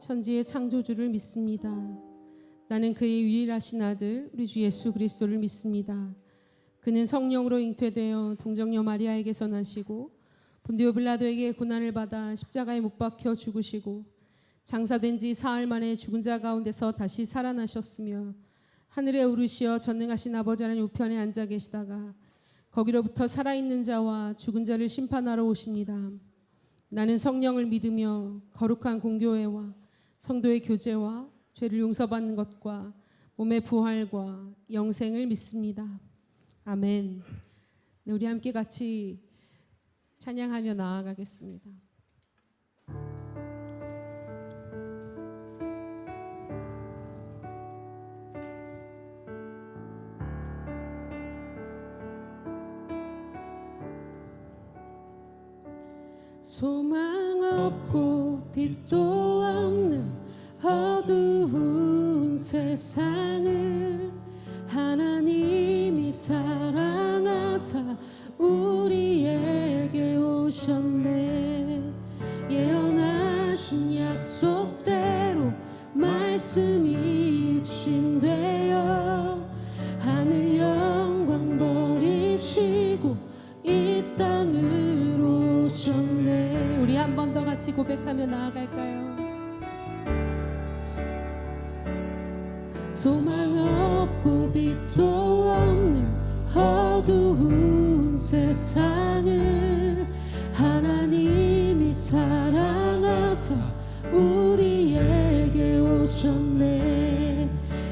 천지의 창조주를 믿습니다. 나는 그의 유일하신 아들 우리 주 예수 그리스도를 믿습니다. 그는 성령으로 잉태되어 동정녀 마리아에게서 나시고 본디오 빌라도에게 고난을 받아 십자가에 못 박혀 죽으시고 장사된 지 사흘 만에 죽은 자 가운데서 다시 살아나셨으며 하늘에 오르시어 전능하신 아버지 하나님 우편에 앉아 계시다가 거기로부터 살아있는 자와 죽은 자를 심판하러 오십니다. 나는 성령을 믿으며 거룩한 공교회와 성도의 교제와 죄를 용서받는 것과 몸의 부활과 영생을 믿습니다. 아멘. 네, 우리 함께 같이 찬양하며 나아가겠습니다. 소망 없고 빛도 없는 어두운 세상을 하나님이 사랑하사 우리에게 오셨네. 예언하신 약속대로 말씀이 육신 되어 하늘 영광 버리시고 이 땅으로 오셨네. 우리 한 번 더 같이 고백하며 나아갈까요? 소망 없고 빛도 없는 어두운 세상을 하나님이 사랑하사 우리에게 오셨네.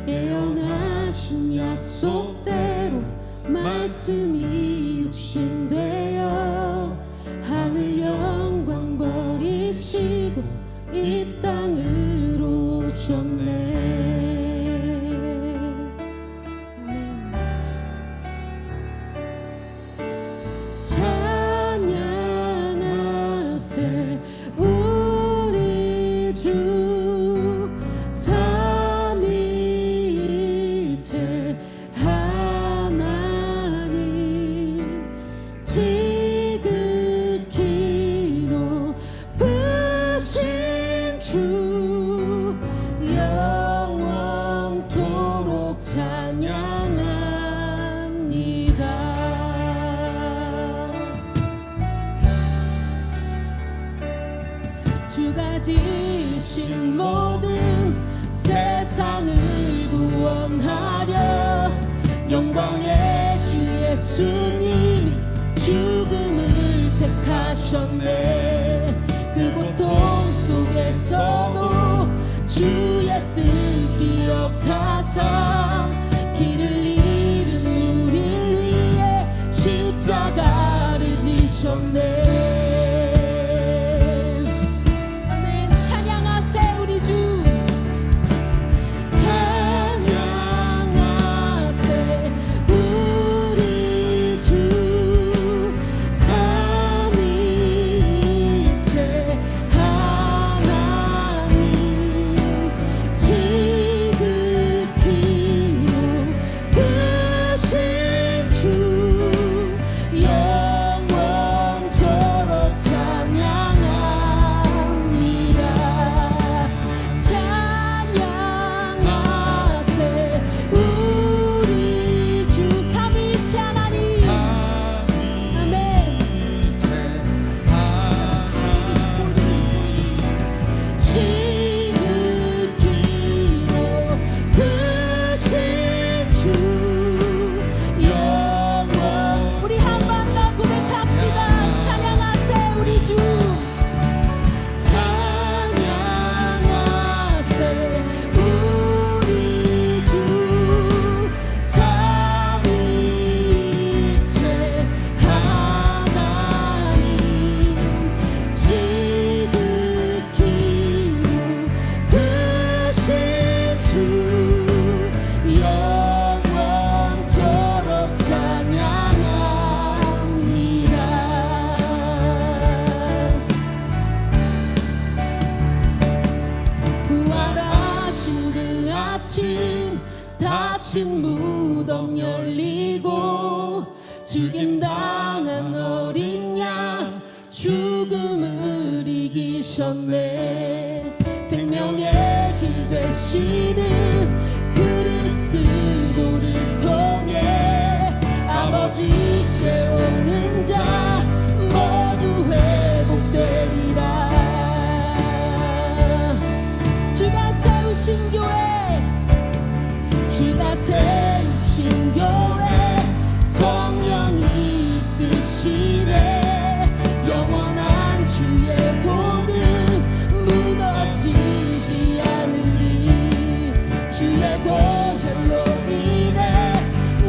예언하신 약속대로 말씀이 육신 되어 하늘 영광 버리시고 이 땅으로 오셨네. 찬양하세 우리 주 삼위일체 하나님 지극히 높으신 주 영원토록 찬양합니다. 주가 지으신 모든 세상을 구원하려 영광의 주 예수님이 죽음을 택하셨네. 그 고통 속에서도 주의 뜻 기억하사 길을 잃은 우릴 위해 십자가를 지셨네. 닫힌 무덤 열리고 죽임당한 어린 양 죽음을 이기셨네. 생명의 길 되시는 그리스도를 통해 아버지께 오는 자 모두 회복되리라. 주가 세우신 교회, 주가 세우신 교회, 성령이 이끄시네. 영원한 주의 복음 무너지지 않으리. 주의 보혈로 인해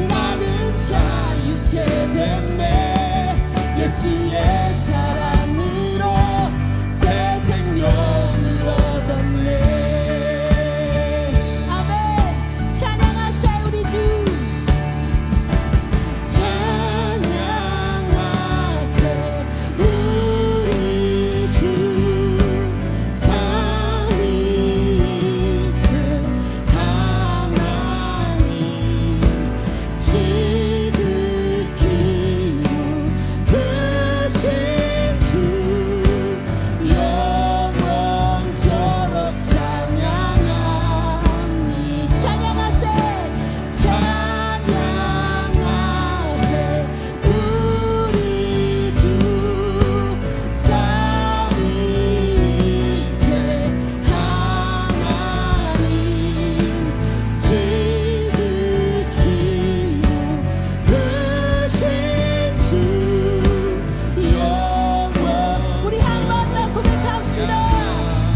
나는 자유케 됐네. 예수의 사랑으로 새 생명을 얻었네. 아멘. 찬양하세 우리 주. 찬양하세 우리 주. 삼위일체 하나님 지극히 크신 주 영원토록 찬양하니. 찬양하세 찬양하세 우리 주. 삼위일체 하나님 지극히 크신 주 영원. 우리 한 번 더 고백합시다.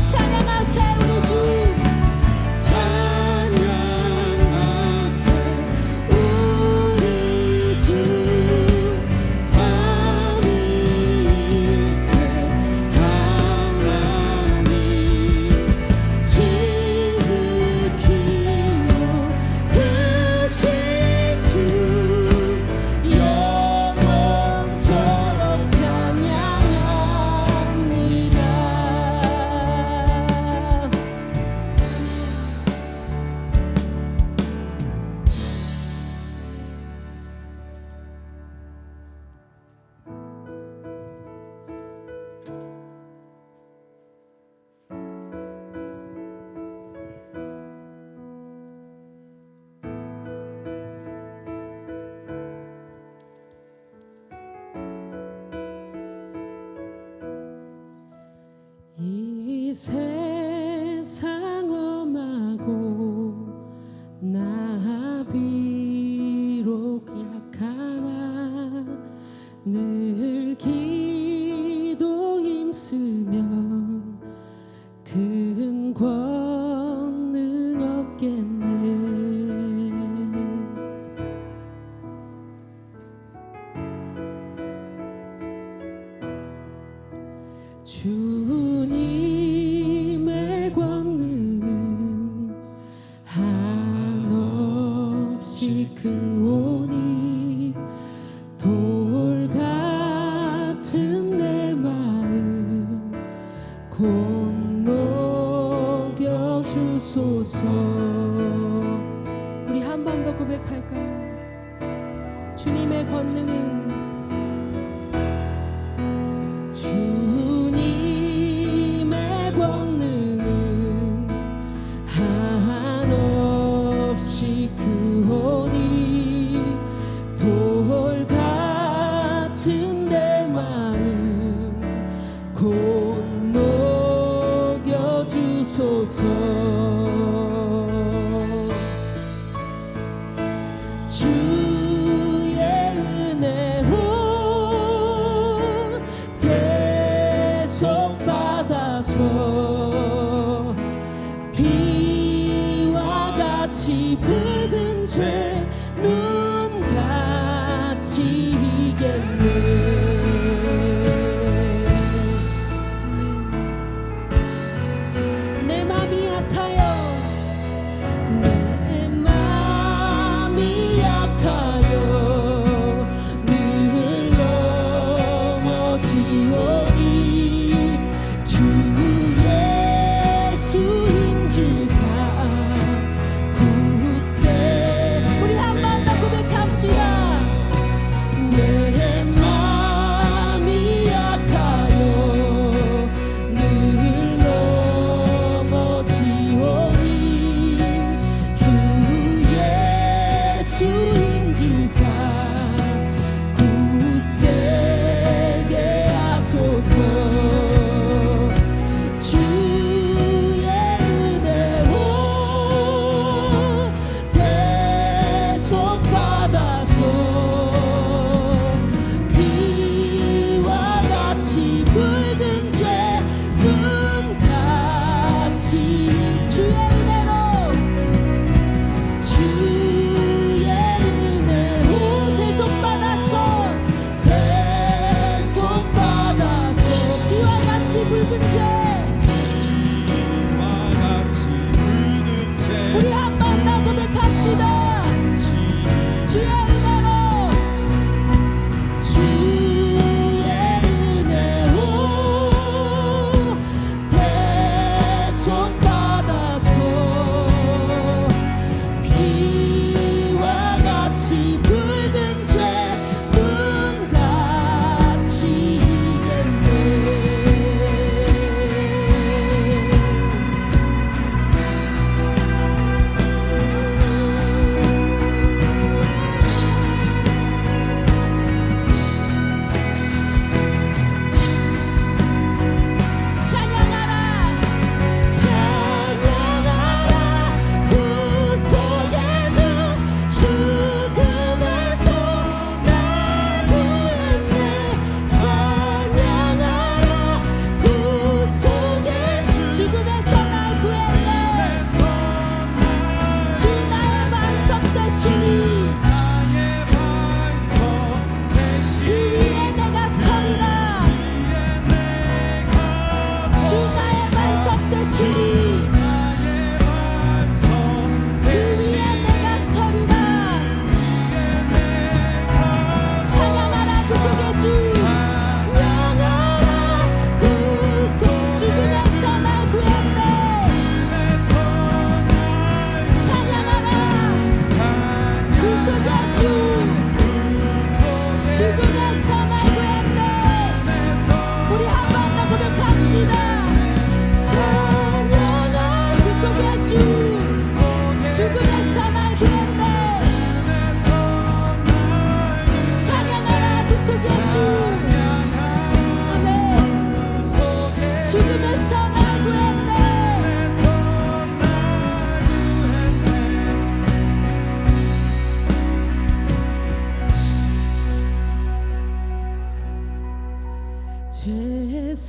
찬양하세 우리 주. 찬양하세 우리 주. 삼위일체 하나님 지극히 크신 주 영원토록 찬양합니다. 이 세상 엄하고 나 비록 약하나 늘 기도 힘쓰면 큰 권능 얻겠네. 주님의 권능은 한없이 크오니 돌 같은 내 마음 곧 녹여주소서. 우리 한 번 더 고백할까요? 주님의 권능은 주님의 권능은 한없이 크오니 돌 같은 내 마음 곧 녹여주소서. 주의 은혜로 받아서 비와 같이 붉은 죄 눈같이 이겼네. 내 맘이 약하여 내 맘이 약하여 늘 넘어지오니 주 예수 힘주사 굳세. 우리 한 번 더 고백합시다. 내 맘이 약하여 늘 넘어지오니 붉은 죄 우리 한 번 더 고백합시다. 주의 은혜로 주의 은혜로 대손 받아서 비와 같이 붉은 죄 눈같이 이겠네.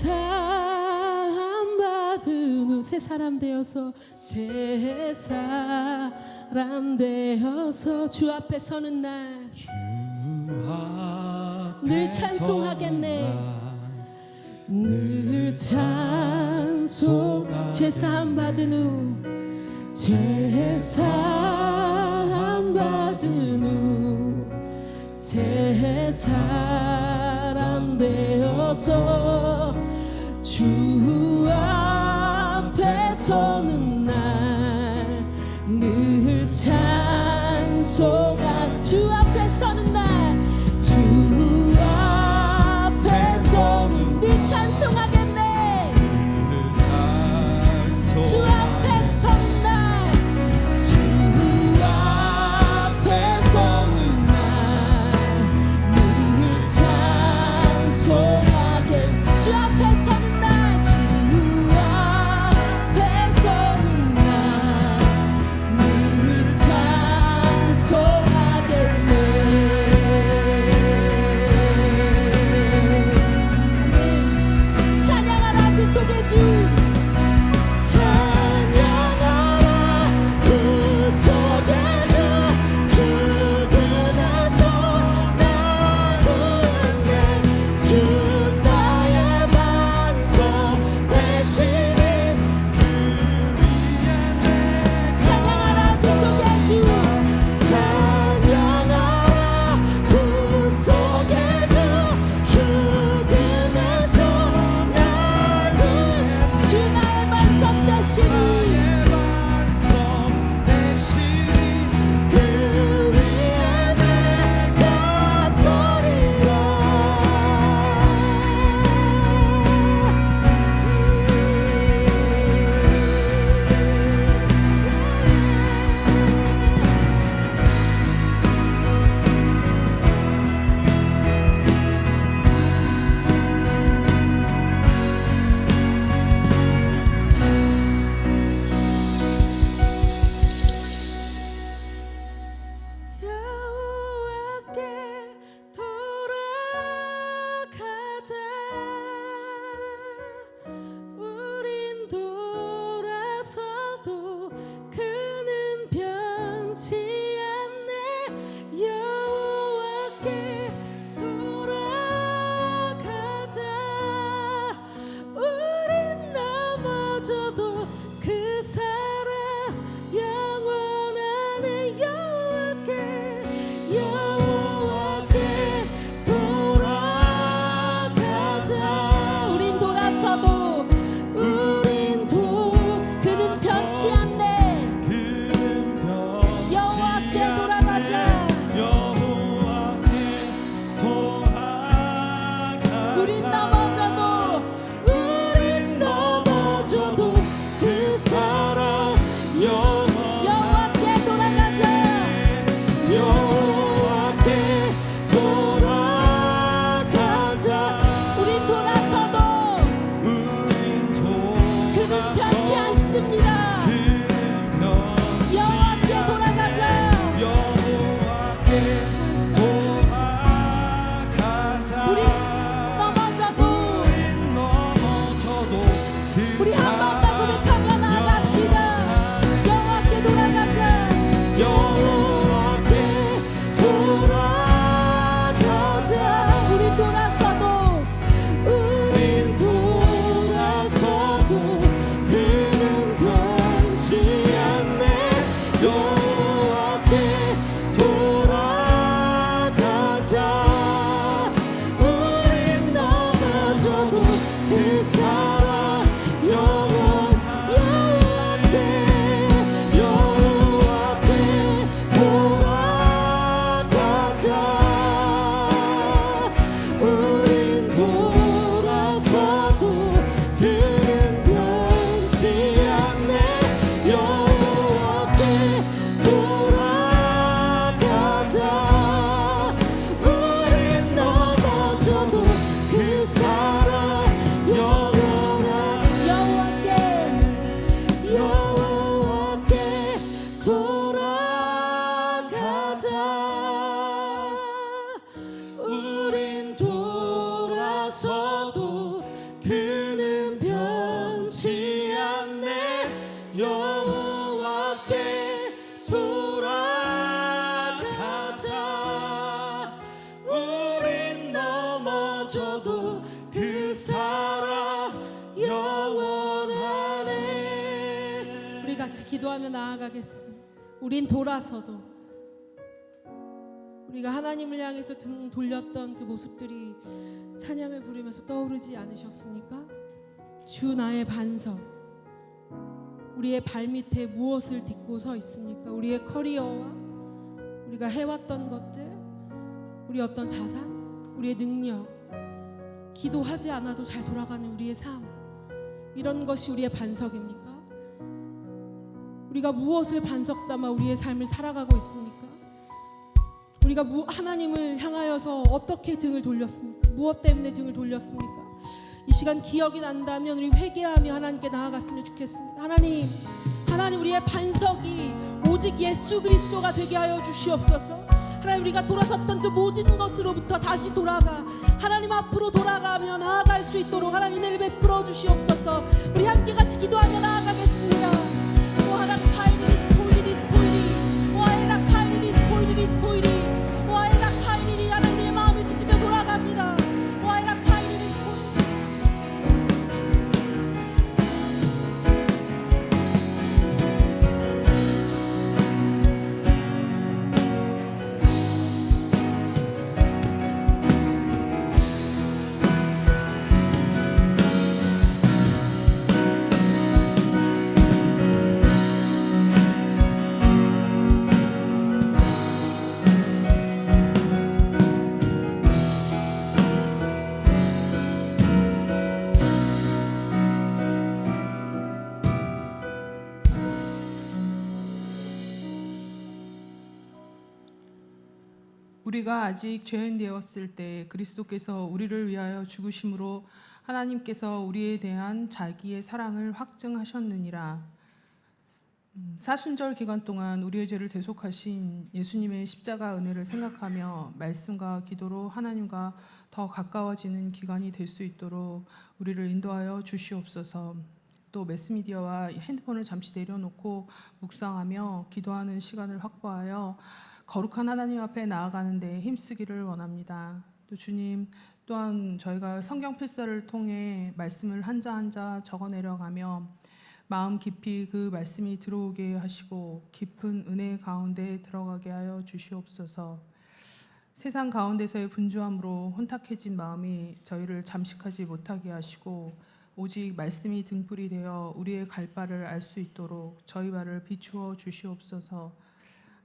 죄사함 받은 후 새 사람 되어서 새 사람 되어서 주 앞에 서는 날 늘 찬송하겠네. 늘 찬송 죄사함 받은 후 죄사함 받은 후 새 사람 되어서 주 앞에 서는 날 늘 찬송한 주 앞에 서는 날 주 앞에 서는 늘 찬송하겠네. 주 앞에 서는 날 주 앞에 서는 날 늘 찬송하겠네. 주 앞에 서는 날 주 앞에 서는 날 늘 찬송하겠네. 찬양하라 그 속에 주 찬양하라 그 속에 주 그네서 날 구했네. 주 나의 반석 되시니 그 위에 내 찬양하라 그 속에 주 찬양하라 그 속에 주 그네서 날 구했네. 주 넘어져도 그는 변치 않네. 여호와께 돌아가자. 우린 넘어져도 그 사랑 영원하네. 우리 같이 기도하며 나아가겠습니다. 우린 돌아서도 우리가 하나님을 향해서 등 돌렸던 그 모습들이 찬양을 부르면서 떠오르지 않으셨습니까? 주 나의 반석. 우리의 발밑에 무엇을 딛고 서 있습니까? 우리의 커리어와 우리가 해왔던 것들, 우리 어떤 자산, 우리의 능력, 기도하지 않아도 잘 돌아가는 우리의 삶, 이런 것이 우리의 반석입니까? 우리가 무엇을 반석 삼아 우리의 삶을 살아가고 있습니까? 우리가 하나님을 향하여서 어떻게 등을 돌렸습니까? 무엇 때문에 등을 돌렸습니까? 이 시간 기억이 난다면 우리 회개하며 하나님께 나아갔으면 좋겠습니다. 하나님 우리의 반석이 오직 예수 그리스도가 되게 하여 주시옵소서. 하나님 우리가 돌아섰던 그 모든 것으로부터 다시 돌아가 하나님 앞으로 돌아가며 나아갈 수 있도록 하나님 은혜를 베풀어 주시옵소서. 우리 함께 같이 기도하며 나아가겠습니다. 오 하나님 카이리스 포이리스 포이리 오 에라 카이리스 포이리스 포이리 오 에라 카이리리 하나님 우리의 마음을 지지며 돌아갑니다. 오 에라 카이리스 포이리 우리가 아직 죄인 되었을 때 그리스도께서 우리를 위하여 죽으심으로 하나님께서 우리에 대한 자기의 사랑을 확증하셨느니라. 사순절 기간 동안 우리의 죄를 대속하신 예수님의 십자가 은혜를 생각하며 말씀과 기도로 하나님과 더 가까워지는 기간이 될 수 있도록 우리를 인도하여 주시옵소서. 또 매스미디어와 핸드폰을 잠시 내려놓고 묵상하며 기도하는 시간을 확보하여 거룩한 하나님 앞에 나아가는 데 힘쓰기를 원합니다. 또 주님 또한 저희가 성경 필사를 통해 말씀을 한자 한자 적어내려가며 마음 깊이 그 말씀이 들어오게 하시고 깊은 은혜 가운데 들어가게 하여 주시옵소서. 세상 가운데서의 분주함으로 혼탁해진 마음이 저희를 잠식하지 못하게 하시고 오직 말씀이 등불이 되어 우리의 갈 바를 알 수 있도록 저희 발을 비추어 주시옵소서.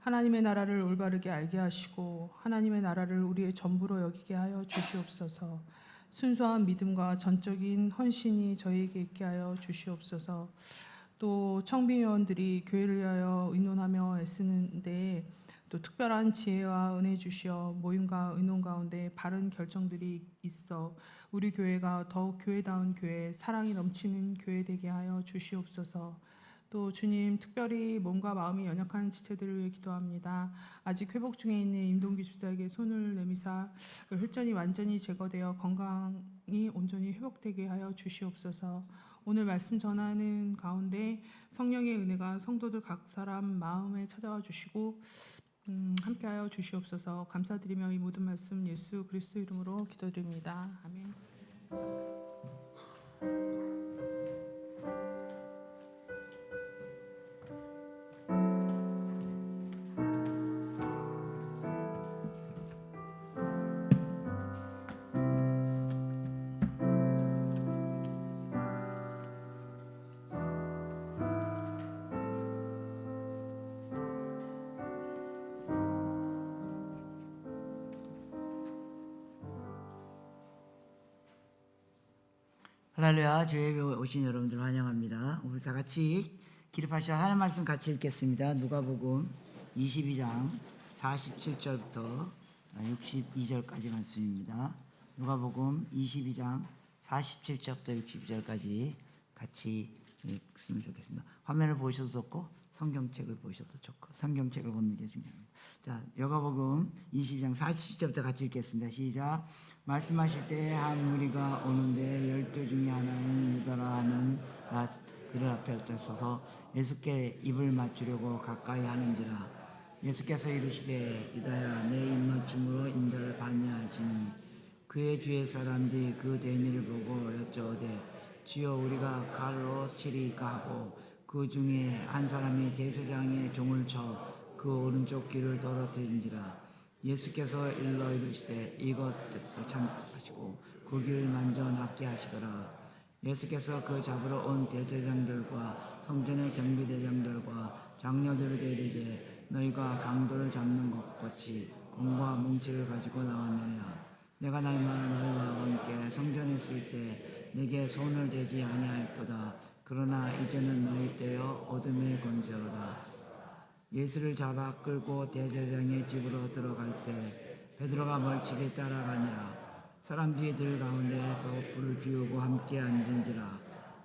하나님의 나라를 올바르게 알게 하시고 하나님의 나라를 우리의 전부로 여기게 하여 주시옵소서. 순수한 믿음과 전적인 헌신이 저희에게 있게 하여 주시옵소서. 또 청빙위원들이 교회를 위하여 의논하며 애쓰는데 또 특별한 지혜와 은혜 주시어 모임과 의논 가운데 바른 결정들이 있어 우리 교회가 더욱 교회다운 교회, 사랑이 넘치는 교회 되게 하여 주시옵소서. 또 주님 특별히 몸과 마음이 연약한 지체들을 위해 기도합니다. 아직 회복 중에 있는 임동규 집사에게 손을 내미사 혈전이 완전히 제거되어 건강이 온전히 회복되게 하여 주시옵소서. 오늘 말씀 전하는 가운데 성령의 은혜가 성도들 각 사람 마음에 찾아와 주시고 함께하여 주시옵소서. 감사드리며 이 모든 말씀 예수 그리스도 이름으로 기도드립니다. 아멘. 할렐루야. 주에 오신 여러분들 환영합니다. 오늘 다 같이 기립하시다 하는 말씀 같이 읽겠습니다. 누가복음 22장 47절부터 62절까지 말씀입니다. 누가복음 22장 47절부터 62절까지 같이 읽으면 좋겠습니다. 화면을 보셔도 좋고 성경책을 보셔도 좋고 성경책을 보는 게 중요합니다. 자, 요가복음 22장 40절부터 같이 읽겠습니다. 시작. 말씀하실 때 한 무리가 오는데 12 중에 하나인 유다라 하는 그들 앞에 서서 예수께 입을 맞추려고 가까이 하는지라. 예수께서 이르시되 유다야 내 입맞춤으로 인자를 반야하시니 그의 주의 사람들이 그 대인을 보고 여쭤오되 주여 우리가 칼로 치리까 하고 그 중에 한 사람이 대제사장의 종을 쳐 그 오른쪽 귀를 떨어뜨린지라. 예수께서 일러 이르시되 이것 참하시고 그 귀를 만져 낫게 하시더라. 예수께서 그 잡으러 온 대제사장들과 성전의 경비대장들과 장로들에게 이르되 너희가 강도를 잡는 것 같이 검과 뭉치를 가지고 나왔느냐. 내가 날마다 너희와 함께 성전에 있을 때 내게 손을 대지 아니하였도다. 그러나 이제는 너희 떼어 어둠의 권세로다. 예수를 잡아 끌고 대제사장의 집으로 들어갈새 베드로가 멀찍이 따라가니라. 사람들이 들 가운데에서 불을 피우고 함께 앉은지라.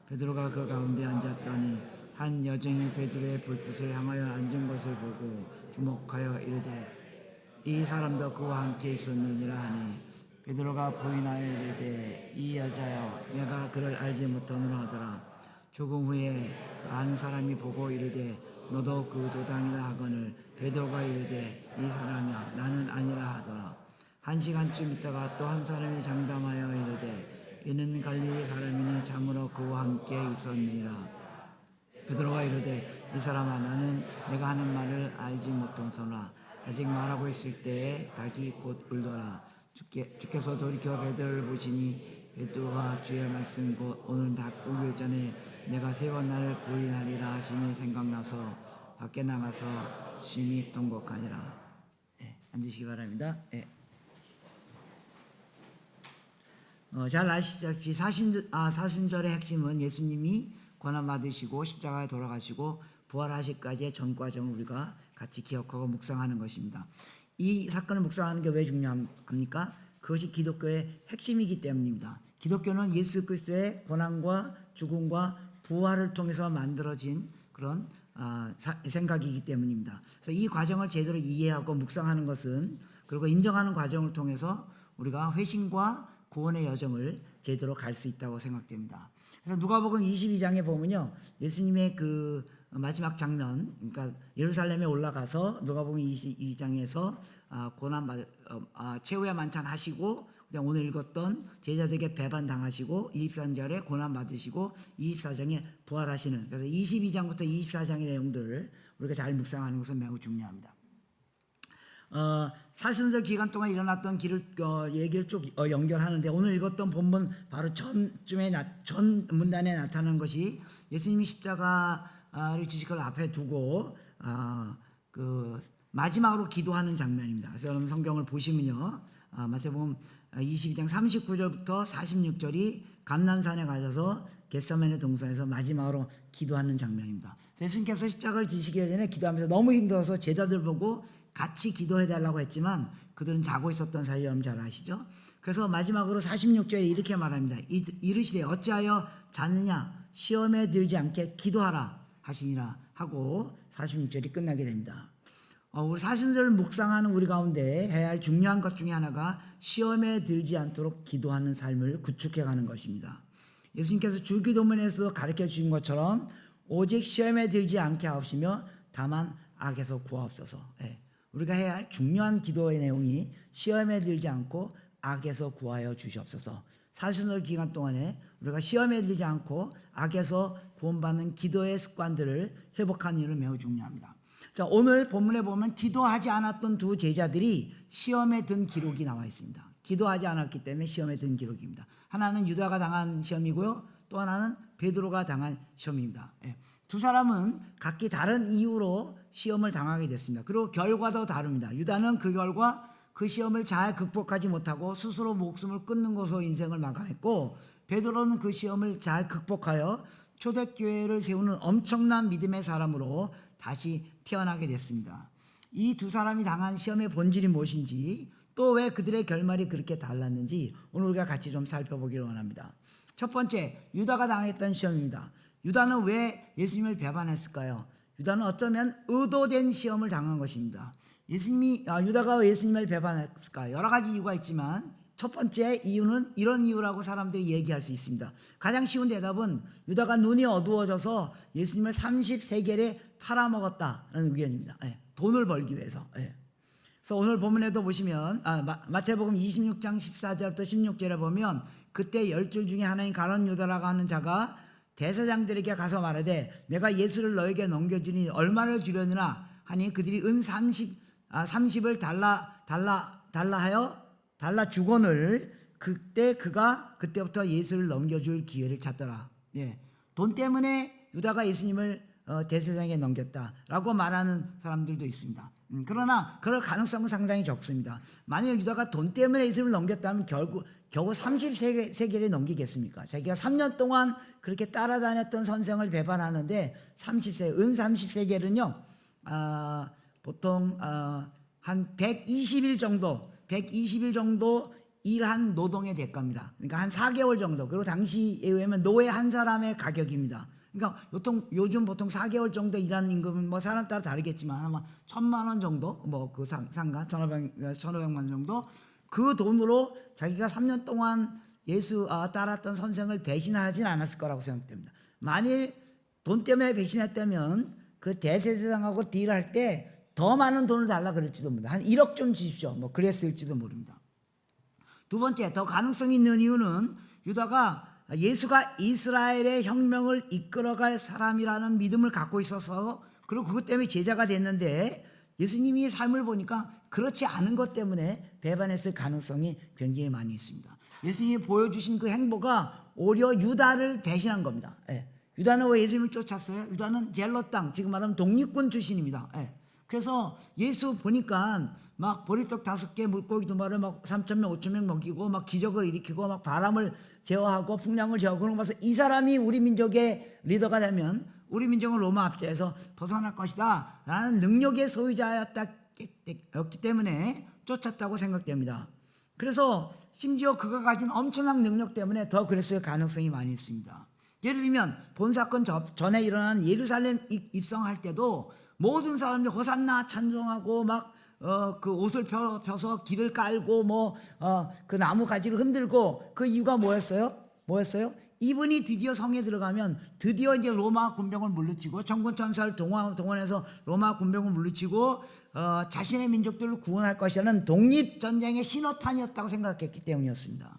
베드로가 그 가운데 앉았더니 한 여종이 베드로의 불빛을 향하여 앉은 것을 보고 주목하여 이르되 이 사람도 그와 함께 있었느니라 하니 베드로가 부인하여 이르되 이 여자여 내가 그를 알지 못하노라 하더라. 조금 후에 한 사람이 보고 이르되 너도 그 도당이다 하거늘 베드로가 이르되 이 사람이야 나는 아니라 하더라. 1시간쯤 있다가 또 한 사람이 장담하여 이르되 이는 갈릴리 사람이니 참으로 그와 함께 있었느니라. 베드로가 이르되 이 사람아 나는 내가 하는 말을 알지 못하노라. 아직 말하고 있을 때에 닭이 곧 울더라. 주께서 돌이켜 베드로를 보시니 베드로가 주의 말씀 곧 오늘 닭 울기 전에 내가 3번 나를 부인하리라 하시니 생각나서 밖에 나가서 심히 통곡하니라. 앉으시기 바랍니다. 잘 아시다시피 사순절의 핵심은 예수님이 고난받으시고 십자가에 돌아가시고 부활하시기까지의 전 과정을 우리가 같이 기억하고 묵상하는 것입니다. 이 사건을 묵상하는 게 왜 중요합니까? 그것이 기독교의 핵심이기 때문입니다. 기독교는 예수 그리스도의 고난과 죽음과 부활을 통해서 만들어진 그런 생각이기 때문입니다. 그래서 이 과정을 제대로 이해하고 묵상하는 것은 그리고 인정하는 과정을 통해서 우리가 회심과 구원의 여정을 제대로 갈 수 있다고 생각됩니다. 그래서 누가복음 22장에 보면요, 예수님의 그 마지막 장면, 그러니까 예루살렘에 올라가서 누가복음 22장에서 최후의 만찬 하시고, 그다음 오늘 읽었던 제자들에게 배반 당하시고 23절에 고난 받으시고 24장에 부활하시는, 그래서 22장부터 24장의 내용들을 우리가 잘 묵상하는 것은 매우 중요합니다. 사순절 기간 동안 일어났던 얘기를 쭉 연결하는데, 오늘 읽었던 본문 바로 전 문단에 나타나는 것이 예수님이 십자가를 지실 걸 앞에 두고 마지막으로 기도하는 장면입니다. 그래서 여러분 성경을 보시면요, 마태복음 22장 39절부터 46절이 감난산에 가셔서 겟세마네 동산에서 마지막으로 기도하는 장면입니다. 예수님께서 십자가를 지시기 전에 기도하면서 너무 힘들어서 제자들 보고 같이 기도해달라고 했지만 그들은 자고 있었던 사실 여러분 잘 아시죠? 그래서 마지막으로 46절에 이렇게 말합니다. 이르시되 어찌하여 자느냐, 시험에 들지 않게 기도하라 하시니라 하고 46절이 끝나게 됩니다. 우리 사순절을 묵상하는 우리 가운데 해야 할 중요한 것 중에 하나가 시험에 들지 않도록 기도하는 삶을 구축해가는 것입니다. 예수님께서 주기도문에서 가르쳐 주신 것처럼 오직 시험에 들지 않게 하옵시며 다만 악에서 구하옵소서. 우리가 해야 할 중요한 기도의 내용이 시험에 들지 않고 악에서 구하여 주시옵소서. 사순절 기간 동안에 우리가 시험에 들지 않고 악에서 구원받는 기도의 습관들을 회복하는 일은 매우 중요합니다. 자, 오늘 본문에 보면 기도하지 않았던 두 제자들이 시험에 든 기록이 나와 있습니다. 기도하지 않았기 때문에 시험에 든 기록입니다. 하나는 유다가 당한 시험이고요, 또 하나는 베드로가 당한 시험입니다. 두 사람은 각기 다른 이유로 시험을 당하게 됐습니다. 그리고 결과도 다릅니다. 유다는 그 결과 그 시험을 잘 극복하지 못하고 스스로 목숨을 끊는 것으로 인생을 마감했고, 베드로는 그 시험을 잘 극복하여 초대교회를 세우는 엄청난 믿음의 사람으로 다시 태어나게 됐습니다. 이 두 사람이 당한 시험의 본질이 무엇인지, 또 왜 그들의 결말이 그렇게 달랐는지 오늘 우리가 같이 좀 살펴보기를 원합니다. 첫 번째, 유다가 당했던 시험입니다. 유다는 왜 예수님을 배반했을까요? 유다는 어쩌면 의도된 시험을 당한 것입니다. 유다가 왜 예수님을 배반했을까? 여러 가지 이유가 있지만 첫 번째 이유는 이런 이유라고 사람들이 얘기할 수 있습니다. 가장 쉬운 대답은 유다가 눈이 어두워져서 예수님을 30세겔에 팔아먹었다는 의견입니다. 돈을 벌기 위해서. 그래서 오늘 본문에도 보시면 마태복음 26장 14절부터 16절에 보면 그때 10줄 중에 하나인 가룟 유다라고 하는 자가 대제사장들에게 가서 말하되 내가 예수를 너에게 넘겨주니 얼마를 주려느냐 하니 그들이 은 30을 달라 주거늘 그때 그가 그때부터 예수를 넘겨줄 기회를 찾더라. 돈 때문에 유다가 예수님을 대제사장에게 넘겼다라고 말하는 사람들도 있습니다. 그러나 그럴 가능성은 상당히 적습니다. 만약 유다가 돈 때문에 예수님을 넘겼다면 겨우 30세겔에 넘기겠습니까? 자기가 3년 동안 그렇게 따라다녔던 선생을 배반하는데 은 30세겔은요 보통 한 120일 정도 일한 노동의 대가입니다. 그러니까 한 4개월 정도. 그리고 당시에 의하면 노예 한 사람의 가격입니다. 그러니까 요즘 보통 4개월 정도 일하는 임금은 뭐 사람 따라 다르겠지만 아마 1,000만 원 정도, 뭐 그 상가 1,500만 원 정도 그 돈으로 자기가 3년 동안 예수 따랐던 선생을 배신하진 않았을 거라고 생각됩니다. 만일 돈 때문에 배신했다면 그 대제사장하고 딜할 때 더 많은 돈을 달라 그럴지도 모릅니다. 한 1억 좀 주십시오. 뭐 그랬을지도 모릅니다. 두 번째, 더 가능성이 있는 이유는 유다가 예수가 이스라엘의 혁명을 이끌어갈 사람이라는 믿음을 갖고 있어서 그리고 그것 때문에 제자가 됐는데 예수님이 삶을 보니까 그렇지 않은 것 때문에 배반했을 가능성이 굉장히 많이 있습니다. 예수님이 보여주신 그 행보가 오히려 유다를 배신한 겁니다. 유다는 왜 예수님을 쫓았어요? 유다는 젤로 땅, 지금 말하면 독립군 출신입니다. 그래서 예수 보니까 막 보리떡 5개 물고기 2마리 막 3,000명 5,000명 먹이고 막 기적을 일으키고 막 바람을 제어하고 풍랑을 제어하고 그런 거 봐서 이 사람이 우리 민족의 리더가 되면 우리 민족은 로마 압제에서 벗어날 것이다 라는 능력의 소유자였기 때문에 쫓았다고 생각됩니다. 그래서 심지어 그가 가진 엄청난 능력 때문에 더 그랬을 가능성이 많이 있습니다. 예를 들면 본 사건 전에 일어난 예루살렘 입성할 때도 모든 사람들이 호산나 찬송하고 막 그 옷을 펴서 길을 깔고 그 나무 가지를 흔들고 그 이유가 뭐였어요? 이분이 드디어 성에 들어가면 드디어 이제 로마 군병을 물리치고 천군 천사를 동원해서 로마 군병을 물리치고 자신의 민족들을 구원할 것이라는 독립전쟁의 신호탄이었다고 생각했기 때문이었습니다.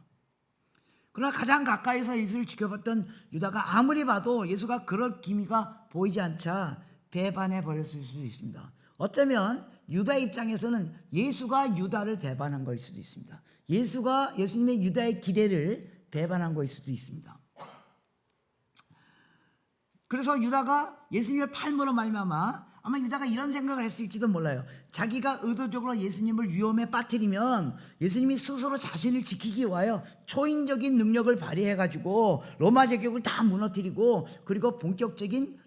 그러나 가장 가까이서 예수를 지켜봤던 유다가 아무리 봐도 예수가 그럴 기미가 보이지 않자 배반해 버렸을 수도 있습니다. 어쩌면 유다 입장에서는 예수가 유다를 배반한 거일 수도 있습니다. 예수가 예수님의 유다의 기대를 배반한 거일 수도 있습니다. 그래서 유다가 예수님을 팔므로 말미암아 아마 유다가 이런 생각을 했을지도 몰라요. 자기가 의도적으로 예수님을 위험에 빠뜨리면 예수님이 스스로 자신을 지키기 위하여 초인적인 능력을 발휘해가지고 로마 제국을 다 무너뜨리고 그리고 본격적인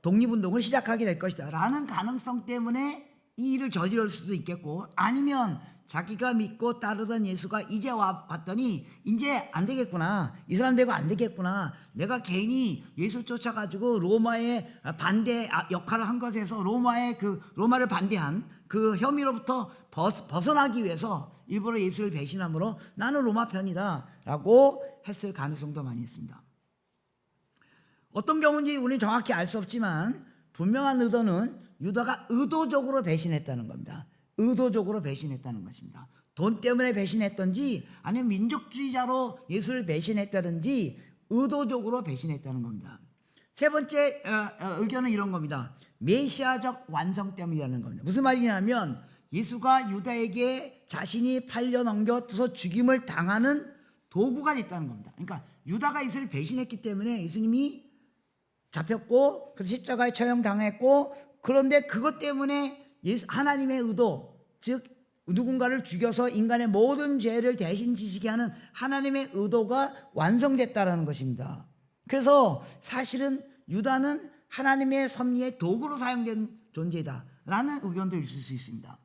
독립운동을 시작하게 될 것이다 라는 가능성 때문에 이 일을 저지를 수도 있겠고 아니면 자기가 믿고 따르던 예수가 이제 와 봤더니 이제 안 되겠구나, 이 사람 되고 안 되겠구나, 내가 괜히 예수 쫓아가지고 로마의 반대 역할을 한 것에서 로마를 반대한 그 혐의로부터 벗어나기 위해서 일부러 예수를 배신함으로 나는 로마 편이다 라고 했을 가능성도 많이 있습니다. 어떤 경우인지 우리는 정확히 알 수 없지만 분명한 의도는 유다가 의도적으로 배신했다는 겁니다. 의도적으로 배신했다는 것입니다. 돈 때문에 배신했던지 아니면 민족주의자로 예수를 배신했다든지 의도적으로 배신했다는 겁니다. 세 번째 의견은 이런 겁니다. 메시아적 완성 때문이라는 겁니다. 무슨 말이냐면 예수가 유다에게 자신이 팔려 넘겨서 죽임을 당하는 도구가 됐다는 겁니다. 그러니까 유다가 예수를 배신했기 때문에 예수님이 잡혔고 그래서 십자가에 처형당했고 그런데 그것 때문에 하나님의 의도, 즉 누군가를 죽여서 인간의 모든 죄를 대신 지시게 하는 하나님의 의도가 완성됐다라는 것입니다. 그래서 사실은 유다는 하나님의 섭리의 도구로 사용된 존재다라는 의견도 있을 수 있습니다.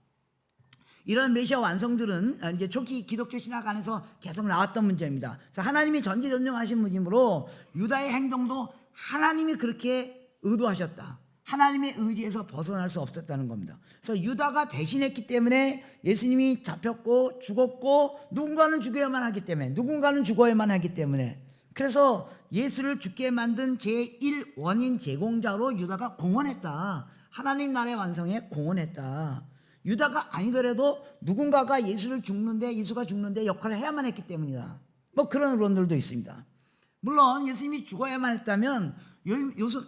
이런 메시아 완성들은 이제 초기 기독교 신학 안에서 계속 나왔던 문제입니다. 그래서 하나님이 전지전능하신 분이므로 유다의 행동도 하나님이 그렇게 의도하셨다, 하나님의 의지에서 벗어날 수 없었다는 겁니다. 그래서 유다가 배신했기 때문에 예수님이 잡혔고 죽었고 누군가는 죽어야만 하기 때문에, 누군가는 죽어야만 하기 때문에, 그래서 예수를 죽게 만든 제1원인 제공자로 유다가 공헌했다. 하나님 나라의 완성에 공헌했다. 유다가 아니더라도 누군가가 예수가 죽는데 역할을 해야만 했기 때문이다. 뭐 그런 의론들도 있습니다. 물론 예수님이 죽어야만 했다면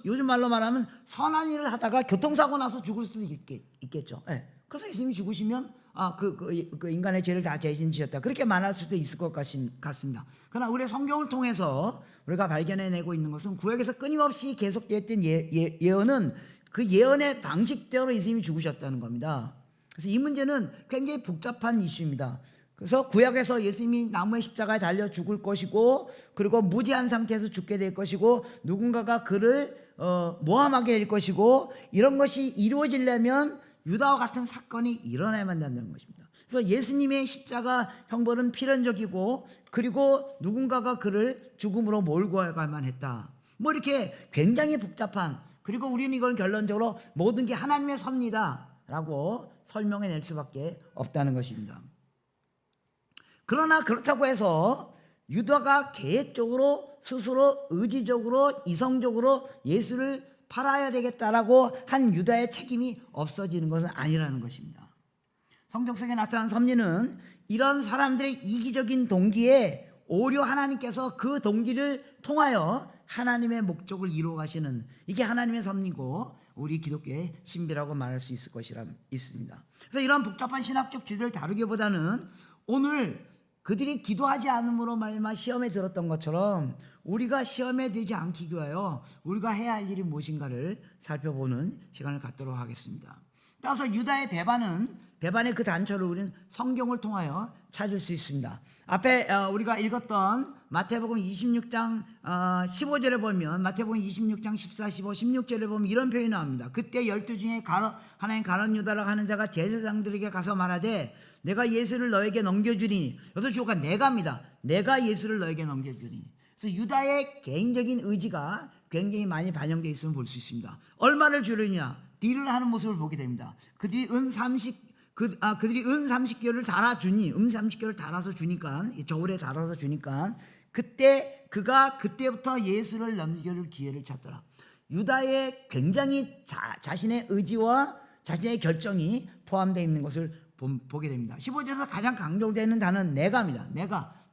요즘 말로 말하면 선한 일을 하다가 교통사고 나서 죽을 수도 있겠죠. 예. 그래서 예수님이 죽으시면 그 인간의 죄를 다 대신 지셨다, 그렇게 말할 수도 있을 것 같습니다. 그러나 우리의 성경을 통해서 우리가 발견해내고 있는 것은 구약에서 끊임없이 계속되었던 예언은 그 예언의 방식대로 예수님이 죽으셨다는 겁니다. 그래서 이 문제는 굉장히 복잡한 이슈입니다. 그래서 구약에서 예수님이 나무의 십자가에 달려 죽을 것이고, 그리고 무지한 상태에서 죽게 될 것이고, 누군가가 그를 모함하게 될 것이고, 이런 것이 이루어지려면 유다와 같은 사건이 일어나야만 된다는 것입니다. 그래서 예수님의 십자가 형벌은 필연적이고, 그리고 누군가가 그를 죽음으로 몰고 가야만 했다. 뭐 이렇게 굉장히 복잡한, 그리고 우리는 이걸 결론적으로 모든 게 하나님의 섭니다 라고 설명해낼 수밖에 없다는 것입니다. 그러나 그렇다고 해서 유다가 계획적으로 스스로 의지적으로 이성적으로 예수를 팔아야 되겠다라고 한 유다의 책임이 없어지는 것은 아니라는 것입니다. 성경 속에 나타난 섭리는 이런 사람들의 이기적인 동기에 오히려 하나님께서 그 동기를 통하여 하나님의 목적을 이루어 가시는, 이게 하나님의 섭리고 우리 기독교의 신비라고 말할 수 있을 것이라 있습니다. 그래서 이런 복잡한 신학적 주제를 다루기보다는 오늘 그들이 기도하지 않음으로 말미암아 시험에 들었던 것처럼 우리가 시험에 들지 않기 위하여 우리가 해야 할 일이 무엇인가를 살펴보는 시간을 갖도록 하겠습니다. 따라서 유다의 배반의 그 단초를 우리는 성경을 통하여 찾을 수 있습니다. 앞에 우리가 읽었던 마태복음 26장 15절에 보면, 마태복음 26장 14, 15, 16절에 보면 이런 표현이 나옵니다. 그때 12 중에 하나인 가룟 유다라고 하는 자가 제사장들에게 가서 말하되 내가 예수를 너에게 넘겨주리니, 여기서 주어가 내가입니다. 내가 예수를 너에게 넘겨주리니. 그래서 유다의 개인적인 의지가 굉장히 많이 반영되어 있음을 볼 수 있습니다. 얼마를 주려냐, 딜을 하는 모습을 보게 됩니다. 그들이 은 30개를 달아주니, 30개를 달아서 주니까, 저울에 달아서 주니까 그때 그가 그때부터 예수를 넘겨줄 기회를 찾더라. 유다의 굉장히 자신의 의지와 자신의 결정이 포함되어 있는 것을 보게 됩니다. 15절에서 가장 강조되는 단어는 내가입니다.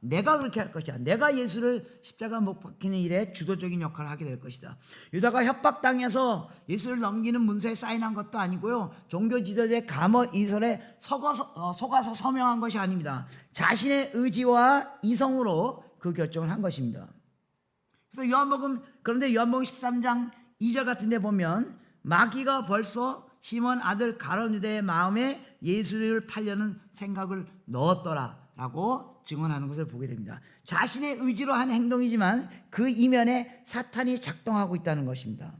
내가 그렇게 할 것이야. 내가 예수를 십자가 못 박히는 일에 주도적인 역할을 하게 될 것이다. 유다가 협박당해서 예수를 넘기는 문서에 사인한 것도 아니고요, 종교 지도자의 감언 이설에 속아서 서명한 것이 아닙니다. 자신의 의지와 이성으로 그 결정을 한 것입니다. 그래서 그런데 요한복음 13장 2절 같은 데 보면 마귀가 벌써 시몬 아들 가룟 유다의 마음에 예수를 팔려는 생각을 넣었더라 라고 증언하는 것을 보게 됩니다. 자신의 의지로 한 행동이지만 그 이면에 사탄이 작동하고 있다는 것입니다.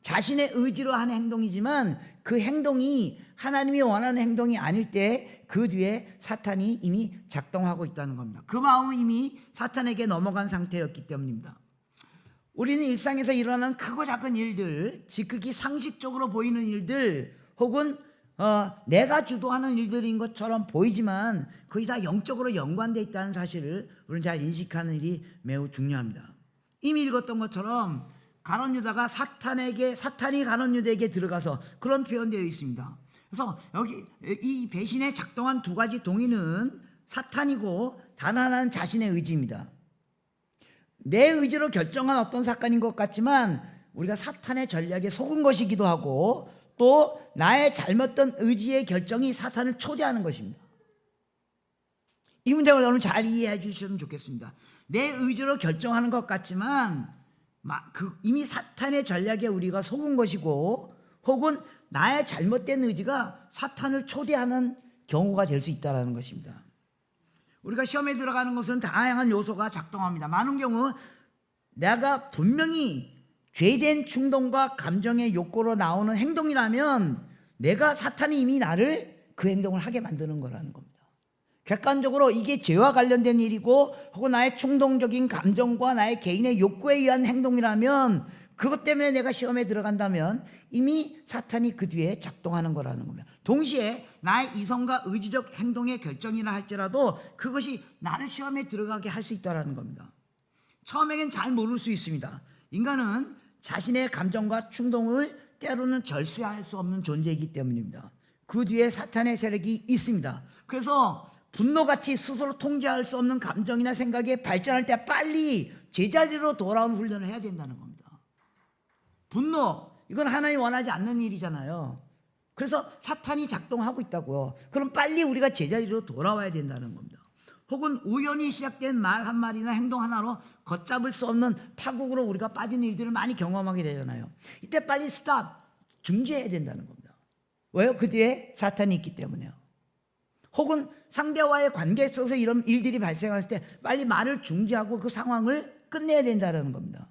자신의 의지로 한 행동이지만 그 행동이 하나님이 원하는 행동이 아닐 때 그 뒤에 사탄이 이미 작동하고 있다는 겁니다. 그 마음은 이미 사탄에게 넘어간 상태였기 때문입니다. 우리는 일상에서 일어나는 크고 작은 일들, 지극히 상식적으로 보이는 일들, 혹은 내가 주도하는 일들인 것처럼 보이지만 거의 다 영적으로 연관되어 있다는 사실을 우리는 잘 인식하는 일이 매우 중요합니다. 이미 읽었던 것처럼 가룟 유다가 사탄이 가룟 유다에게 들어가서, 그런 표현되어 있습니다. 그래서 여기 이 배신에 작동한 두 가지 동의는 사탄이고 단 하나는 자신의 의지입니다. 내 의지로 결정한 어떤 사건인 것 같지만 우리가 사탄의 전략에 속은 것이기도 하고, 또 나의 잘못된 의지의 결정이 사탄을 초대하는 것입니다. 이 문장을 여러분 잘 이해해 주시면 좋겠습니다. 내 의지로 결정하는 것 같지만 이미 사탄의 전략에 우리가 속은 것이고, 혹은 나의 잘못된 의지가 사탄을 초대하는 경우가 될 수 있다는 것입니다. 우리가 시험에 들어가는 것은 다양한 요소가 작동합니다. 많은 경우 내가 분명히 죄된 충동과 감정의 욕구로 나오는 행동이라면 사탄이 이미 나를 그 행동을 하게 만드는 거라는 겁니다. 객관적으로 이게 죄와 관련된 일이고, 혹은 나의 충동적인 감정과 나의 개인의 욕구에 의한 행동이라면 그것 때문에 내가 시험에 들어간다면 이미 사탄이 그 뒤에 작동하는 거라는 겁니다. 동시에 나의 이성과 의지적 행동의 결정이라 할지라도 그것이 나를 시험에 들어가게 할 수 있다는 겁니다. 처음에는 잘 모를 수 있습니다. 인간은 자신의 감정과 충동을 때로는 절제할 수 없는 존재이기 때문입니다. 그 뒤에 사탄의 세력이 있습니다. 그래서 분노같이 스스로 통제할 수 없는 감정이나 생각에 발전할 때 빨리 제자리로 돌아오는 훈련을 해야 된다는 겁니다. 분노, 이건 하나님 원하지 않는 일이잖아요. 그래서 사탄이 작동하고 있다고요. 그럼 빨리 우리가 제자리로 돌아와야 된다는 겁니다. 혹은 우연히 시작된 말 한마디나 행동 하나로 걷잡을 수 없는 파국으로 우리가 빠진 일들을 많이 경험하게 되잖아요. 이때 빨리 스탑, 중지해야 된다는 겁니다. 왜요? 그 뒤에 사탄이 있기 때문에요. 혹은 상대와의 관계에 있어서 이런 일들이 발생할 때 빨리 말을 중지하고 그 상황을 끝내야 된다는 겁니다.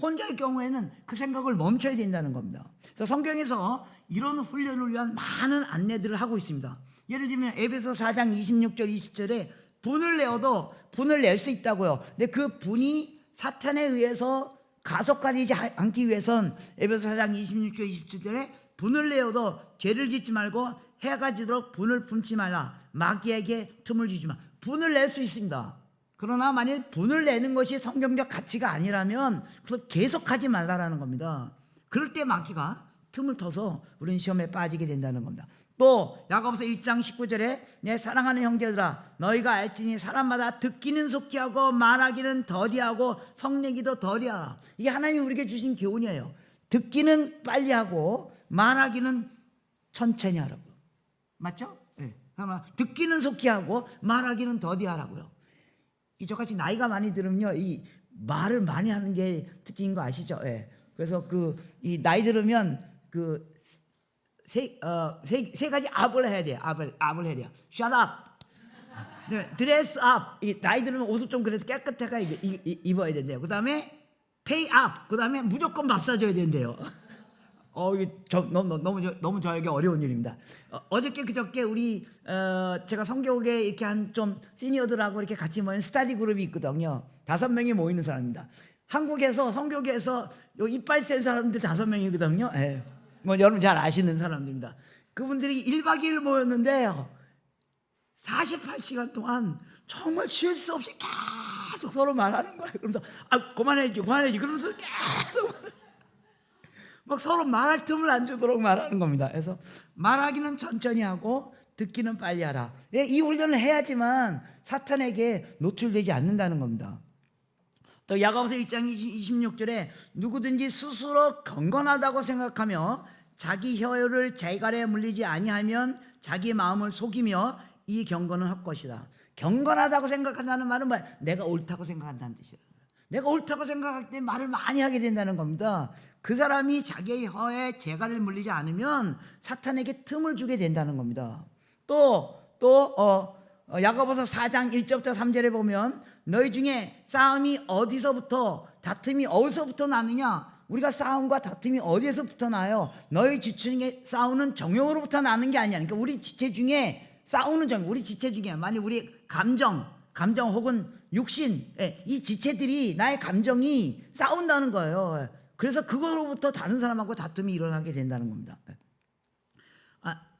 혼자일 경우에는 그 생각을 멈춰야 된다는 겁니다. 그래서 성경에서 이런 훈련을 위한 많은 안내들을 하고 있습니다. 예를 들면 에베소 4장 26절 20절에 분을 내어도 분을 낼 수 있다고요. 근데 그 분이 사탄에 의해서 가속화되지 않기 위해선 에베소 4장 26절 27절에 분을 내어도 죄를 짓지 말고 해가 지도록 분을 품지 말라. 마귀에게 틈을 주지 마. 분을 낼 수 있습니다. 그러나 만일 분을 내는 것이 성경적 가치가 아니라면 그래서 계속하지 말라라는 겁니다. 그럴 때 마귀가 틈을 터서 우리는 시험에 빠지게 된다는 겁니다. 또 야고보서 1장 19절에 내 사랑하는 형제들아 너희가 알지니 사람마다 듣기는 속히하고 말하기는 더디하고 성내기도 더디하라. 이게 하나님이 우리에게 주신 교훈이에요. 듣기는 빨리 하고 말하기는 천천히 하라고. 맞죠? 네. 듣기는 속히 하고 말하기는 더디하라고요. 이쪽같이 나이가 많이 들으면요, 이 말을 많이 하는 게 특징인 거 아시죠? 예. 그래서 이 나이 들으면 세 가지 up을 해야 돼요. up을 해야 돼요. Shut up. 네, dress up. 이 나이 들으면 옷을 좀 그래도 깨끗하게 입어야 된대요. 그 다음에 pay up. 그 다음에 무조건 밥 사줘야 된대요. 이게 너무 저에게 어려운 일입니다. 어저께 그저께 우리 제가 성교국에 이렇게 한 좀 시니어들하고 이렇게 같이 모인 스터디 그룹이 있거든요. 5명이 모이는 사람입니다. 한국에서 성교계에서 요 이빨 센 사람들 5명이거든요. 예. 뭐 여러분 잘 아시는 사람들입니다. 그분들이 1박 2일 모였는데요. 48시간 동안 정말 쉴 수 없이 계속 서로 말하는 거예요. 그러면서 그만해야지 그러면서 계속 막 서로 말할 틈을 안 주도록 말하는 겁니다. 그래서 말하기는 천천히 하고 듣기는 빨리 하라. 이 훈련을 해야지만 사탄에게 노출되지 않는다는 겁니다. 또 야고보서 1장 26절에 누구든지 스스로 경건하다고 생각하며 자기 혀를 재갈에 물리지 아니하면 자기 마음을 속이며 이 경건은 헛것이다. 경건하다고 생각한다는 말은 뭐야? 내가 옳다고 생각한다는 뜻이에요. 내가 옳다고 생각할 때 말을 많이 하게 된다는 겁니다. 그 사람이 자기의 혀에 재갈을 물리지 않으면 사탄에게 틈을 주게 된다는 겁니다. 또 야고보서 4장 1절부터 3절에 보면 너희 중에 싸움이 어디서부터 다툼이 어디서부터 나느냐? 우리가 싸움과 다툼이 어디에서부터 나요? 너희 지체 중에 싸우는 정욕으로부터 나는 게 아니야. 그러니까 우리 지체 중에 싸우는 정욕, 우리 지체 중에 만약 우리 감정 혹은 육신, 이 지체들이 나의 감정이 싸운다는 거예요. 그래서 그거로부터 다른 사람하고 다툼이 일어나게 된다는 겁니다.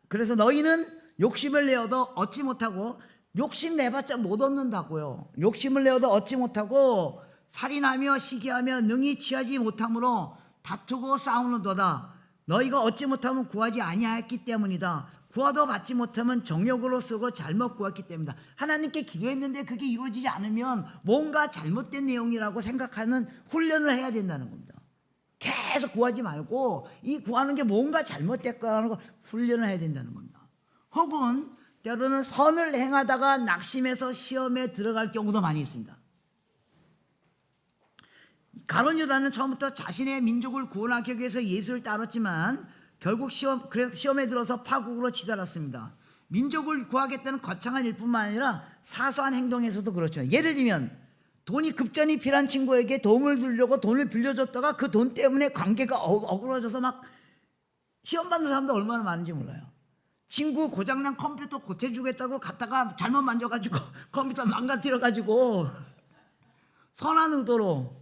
그래서 너희는 욕심을 내어도 얻지 못하고 욕심 내봤자 못 얻는다고요. 욕심을 내어도 얻지 못하고 살인하며 시기하며 능히 취하지 못함으로 다투고 싸우는도다. 너희가 얻지 못하면 구하지 아니하였기 때문이다. 구하도 받지 못하면 정욕으로 쓰고 잘못 구했기 때문이다. 하나님께 기도했는데 그게 이루어지지 않으면 뭔가 잘못된 내용이라고 생각하는 훈련을 해야 된다는 겁니다. 계속 구하지 말고 이 구하는 게 뭔가 잘못됐다는 걸 훈련을 해야 된다는 겁니다. 혹은 때로는 선을 행하다가 낙심해서 시험에 들어갈 경우도 많이 있습니다. 가룟 유다는 처음부터 자신의 민족을 구원하기 위해서 예수를 따랐지만 결국 시험에 들어서 파국으로 치달았습니다. 민족을 구하겠다는 거창한 일뿐만 아니라 사소한 행동에서도 그렇죠. 예를 들면 돈이 급전이 필요한 친구에게 도움을 주려고 돈을 빌려줬다가 그 돈 때문에 관계가 어그러져서 막 시험 받는 사람도 얼마나 많은지 몰라요. 친구 고장난 컴퓨터 고쳐주겠다고 갔다가 잘못 만져가지고 컴퓨터 망가뜨려가지고 선한 의도로,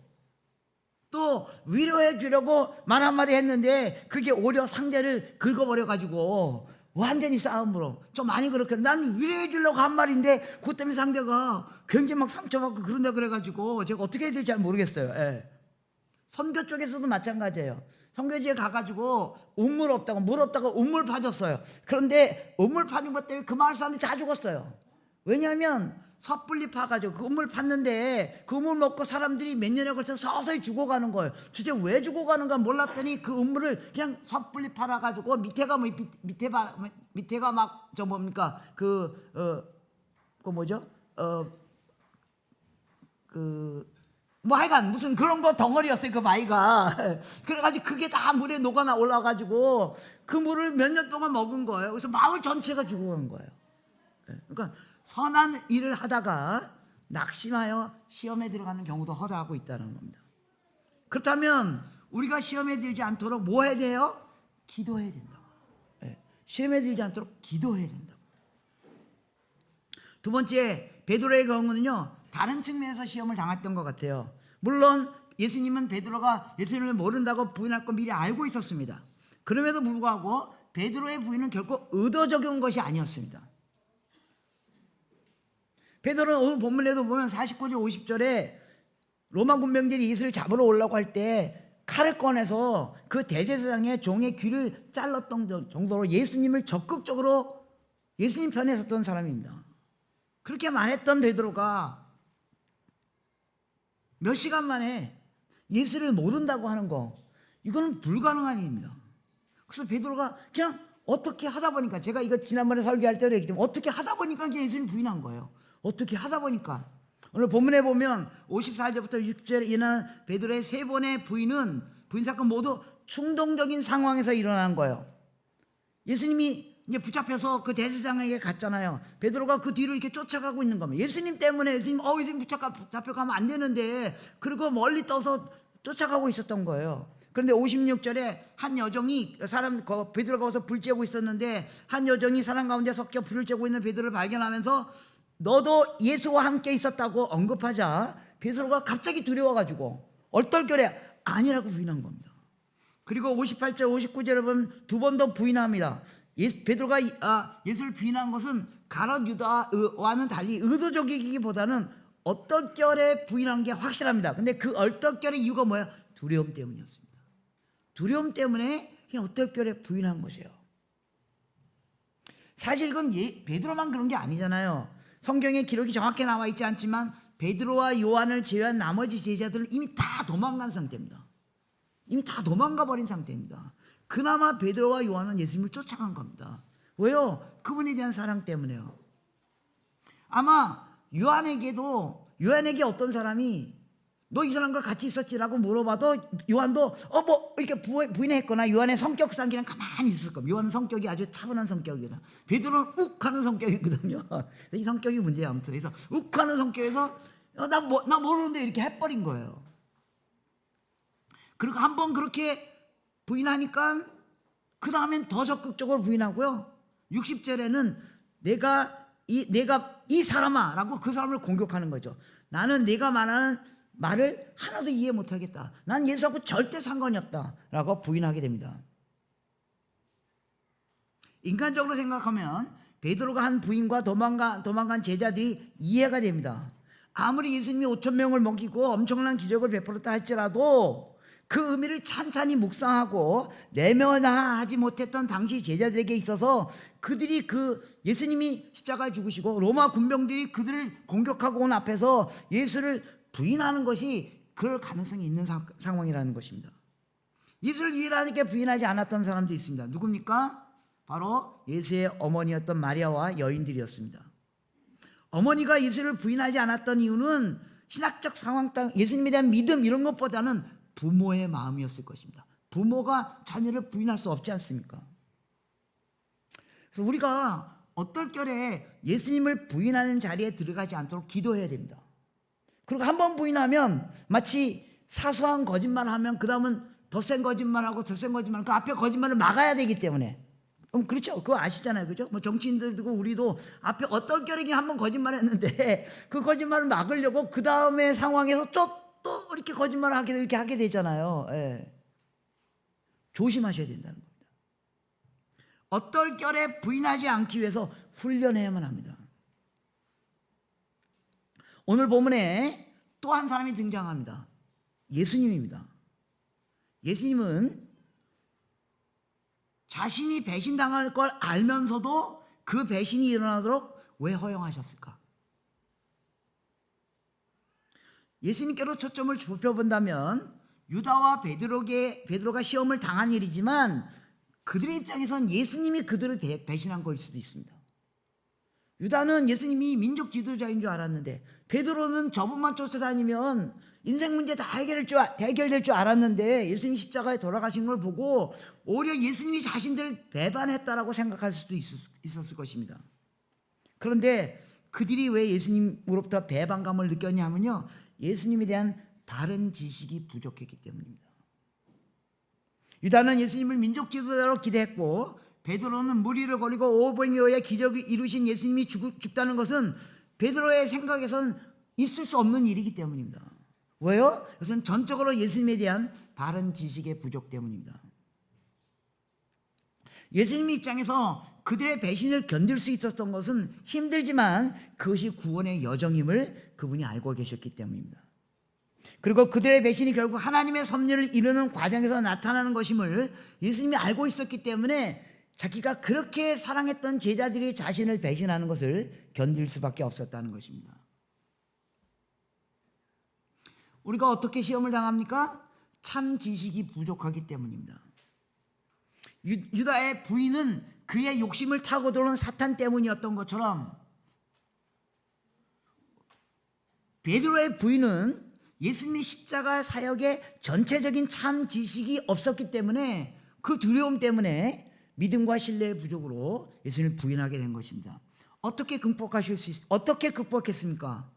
또 또 위로해 주려고 말 한마디 했는데 그게 오히려 상대를 긁어버려가지고 완전히 싸움으로 좀 많이 그렇게 난 위로해 주려고 한 말인데 그것 때문에 상대가 굉장히 막 상처받고 그런다 그래가지고 제가 어떻게 해야 될지 잘 모르겠어요. 예. 선교 쪽에서도 마찬가지예요. 선교지에 가가지고 우물 없다고 물 없다고 우물 파줬어요. 그런데 우물 파준 것 때문에 그 마을 사람들이 다 죽었어요. 왜냐하면 섣불리 파가지고 그 우물 팠는데 그 우물 먹고 사람들이 몇 년에 걸쳐서 서서히 죽어가는 거예요. 도대체 왜 죽어가는가 몰랐더니 그 우물을 그냥 섣불리 팔아가지고 밑에가 막 저 뭡니까 그 뭐죠 뭐 하여간 무슨 그런 거 덩어리였어요. 그 마이가 그래가지고 그게 다 물에 녹아 올라가지고 그 물을 몇 년 동안 먹은 거예요. 그래서 마을 전체가 죽어간 거예요. 그러니까 선한 일을 하다가 낙심하여 시험에 들어가는 경우도 허다하고 있다는 겁니다. 그렇다면 우리가 시험에 들지 않도록 뭐 해야 돼요? 기도해야 된다고. 시험에 들지 않도록 기도해야 된다고. 두 번째, 베드로의 경우는요 다른 측면에서 시험을 당했던 것 같아요. 물론 예수님은 베드로가 예수님을 모른다고 부인할 거 미리 알고 있었습니다. 그럼에도 불구하고 베드로의 부인은 결코 의도적인 것이 아니었습니다. 베드로는 오늘 본문에도 보면 49절 50절에 로마 군병들이 예수를 잡으러 오려고 할 때 칼을 꺼내서 그 대제사장의 종의 귀를 잘랐던 정도로 예수님을 적극적으로 예수님 편에 섰던 사람입니다. 그렇게 말했던 베드로가 몇 시간 만에 예수를 모른다고 하는 거, 이거는 불가능한 일입니다. 그래서 베드로가 그냥 어떻게 하다 보니까, 제가 이거 지난번에 설교할 때도 얘기했지만 어떻게 하다 보니까 예수님 부인한 거예요. 어떻게 하다 보니까. 오늘 본문에 보면 54절부터 60절에 일어난 베드로의 세 번의 부인 사건 모두 충동적인 상황에서 일어난 거예요. 예수님이 이제 붙잡혀서 그 대제사장에게 갔잖아요. 베드로가 그 뒤를 이렇게 쫓아가고 있는 겁니다. 예수님 때문에 예수님 붙잡혀가면 안 되는데, 그리고 멀리 떠서 쫓아가고 있었던 거예요. 그런데 56절에 한 여종이 베드로가 거기서 불 쬐고 있었는데 한 여종이 사람 가운데 섞여 불을 쬐고 있는 베드로를 발견하면서 너도 예수와 함께 있었다고 언급하자 베드로가 갑자기 두려워가지고 얼떨결에 아니라고 부인한 겁니다. 그리고 58절 59절에 보면 두 번 더 부인합니다. 베드로가 예수를 부인한 것은 가룟 유다와는 달리 의도적이기보다는 얼떨결에 부인한 게 확실합니다. 근데 그 얼떨결의 이유가 뭐야? 두려움 때문이었습니다. 두려움 때문에 그냥 얼떨결에 부인한 것이에요. 사실 이건 베드로만 그런 게 아니잖아요. 성경에 기록이 정확히 나와 있지 않지만 베드로와 요한을 제외한 나머지 제자들은 이미 다 도망간 상태입니다. 이미 다 도망가 버린 상태입니다. 그나마 베드로와 요한은 예수님을 쫓아간 겁니다. 왜요? 그분에 대한 사랑 때문에요. 아마 요한에게 어떤 사람이 너 이 사람과 같이 있었지라고 물어봐도 요한도 뭐 이렇게 부인했거나 요한의 성격상 그냥 가만히 있을 겁니다. 요한은 성격이 아주 차분한 성격이라 베드로는 욱하는 성격이거든요. 이 성격이 문제야. 아무튼 그래서 욱하는 성격에서 나 모르는데 이렇게 해버린 거예요. 그리고 한번 그렇게 부인하니까 그 다음엔 더 적극적으로 부인하고요. 60절에는 내가 이 사람아 라고 그 사람을 공격하는 거죠. 나는 네가 말하는 말을 하나도 이해 못하겠다. 난 예수하고 절대 상관이 없다 라고 부인하게 됩니다. 인간적으로 생각하면 베드로가 한 부인과 도망간 제자들이 이해가 됩니다. 아무리 예수님이 5,000명을 먹이고 엄청난 기적을 베풀었다 할지라도 그 의미를 찬찬히 묵상하고 내면화하지 못했던 당시 제자들에게 있어서 그들이 예수님이 십자가에 죽으시고 로마 군병들이 그들을 공격하고 온 앞에서 예수를 부인하는 것이 그럴 가능성이 있는 상황이라는 것입니다. 예수를 유일하게 부인하지 않았던 사람도 있습니다. 누굽니까? 바로 예수의 어머니였던 마리아와 여인들이었습니다. 어머니가 예수를 부인하지 않았던 이유는 신학적 상황, 예수님에 대한 믿음 이런 것보다는 부모의 마음이었을 것입니다. 부모가 자녀를 부인할 수 없지 않습니까? 그래서 우리가 얼떨결에 예수님을 부인하는 자리에 들어가지 않도록 기도해야 됩니다. 그리고 한번 부인하면 마치 사소한 거짓말을 하면 그 다음은 더 센 거짓말하고 더 센 거짓말, 그 앞에 거짓말을 막아야 되기 때문에. 그렇죠. 그거 아시잖아요. 그죠? 뭐 정치인들도 우리도 앞에 얼떨결에 한번 거짓말 했는데 그 거짓말을 막으려고 그 다음에 상황에서 또 이렇게 그렇게 거짓말을 하게 이렇게 하게 되잖아요. 예. 조심하셔야 된다는 겁니다. 얼떨결에 부인하지 않기 위해서 훈련해야만 합니다. 오늘 본문에 또 한 사람이 등장합니다. 예수님입니다. 예수님은 자신이 배신당할 걸 알면서도 그 배신이 일어나도록 왜 허용하셨을까? 예수님께로 초점을 좁혀본다면 유다와 베드로가 시험을 당한 일이지만 그들의 입장에선 예수님이 그들을 배신한 걸 수도 있습니다. 유다는 예수님이 민족 지도자인 줄 알았는데, 베드로는 저분만 쫓아다니면 인생 문제 다 해결될 줄 알았는데 예수님이 십자가에 돌아가신 걸 보고 오히려 예수님이 자신들을 배반했다라고 생각할 수도 있었을 것입니다. 그런데 그들이 왜 예수님으로부터 배반감을 느꼈냐면요, 예수님에 대한 바른 지식이 부족했기 때문입니다. 유다는 예수님을 민족 지도자로 기대했고, 베드로는 무리를 거리고 오병이어 의해 기적을 이루신 예수님이 죽다는 것은 베드로의 생각에선 있을 수 없는 일이기 때문입니다. 왜요? 이것은 전적으로 예수님에 대한 바른 지식의 부족 때문입니다. 예수님 입장에서 그들의 배신을 견딜 수 있었던 것은 힘들지만 그것이 구원의 여정임을 그분이 알고 계셨기 때문입니다. 그리고 그들의 배신이 결국 하나님의 섭리를 이루는 과정에서 나타나는 것임을 예수님이 알고 있었기 때문에 자기가 그렇게 사랑했던 제자들이 자신을 배신하는 것을 견딜 수밖에 없었다는 것입니다. 우리가 어떻게 시험을 당합니까? 참 지식이 부족하기 때문입니다. 유다의 부인은 그의 욕심을 타고 들어온 사탄 때문이었던 것처럼 베드로의 부인은 예수님의 십자가 사역에 전체적인 참 지식이 없었기 때문에 그 두려움 때문에 믿음과 신뢰의 부족으로 예수님을 부인하게 된 것입니다. 어떻게 극복했습니까?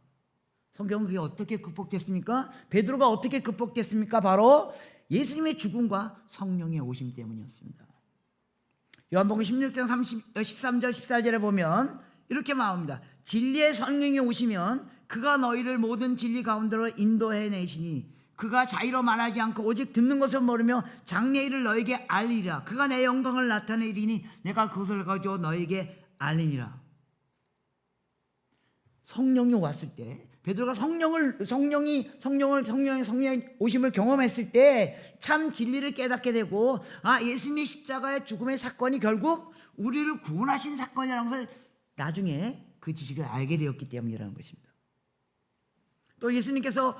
성경은 그게 어떻게 극복됐습니까? 베드로가 어떻게 극복됐습니까? 바로 예수님의 죽음과 성령의 오심 때문이었습니다. 요한복음 16장 13절 14절에 보면 이렇게 나옵니다. 진리의 성령이 오시면 그가 너희를 모든 진리 가운데로 인도해내시니 그가 자의로 말하지 않고 오직 듣는 것을 모르며 장래 일을 너에게 알리리라. 그가 내 영광을 나타내리니 내가 그것을 가지고 너에게 알리니라. 성령이 왔을 때, 베드로가 성령의 오심을 경험했을 때 참 진리를 깨닫게 되고, 예수님의 십자가의 죽음의 사건이 결국 우리를 구원하신 사건이라는 것을 나중에 그 지식을 알게 되었기 때문이라는 것입니다. 또 예수님께서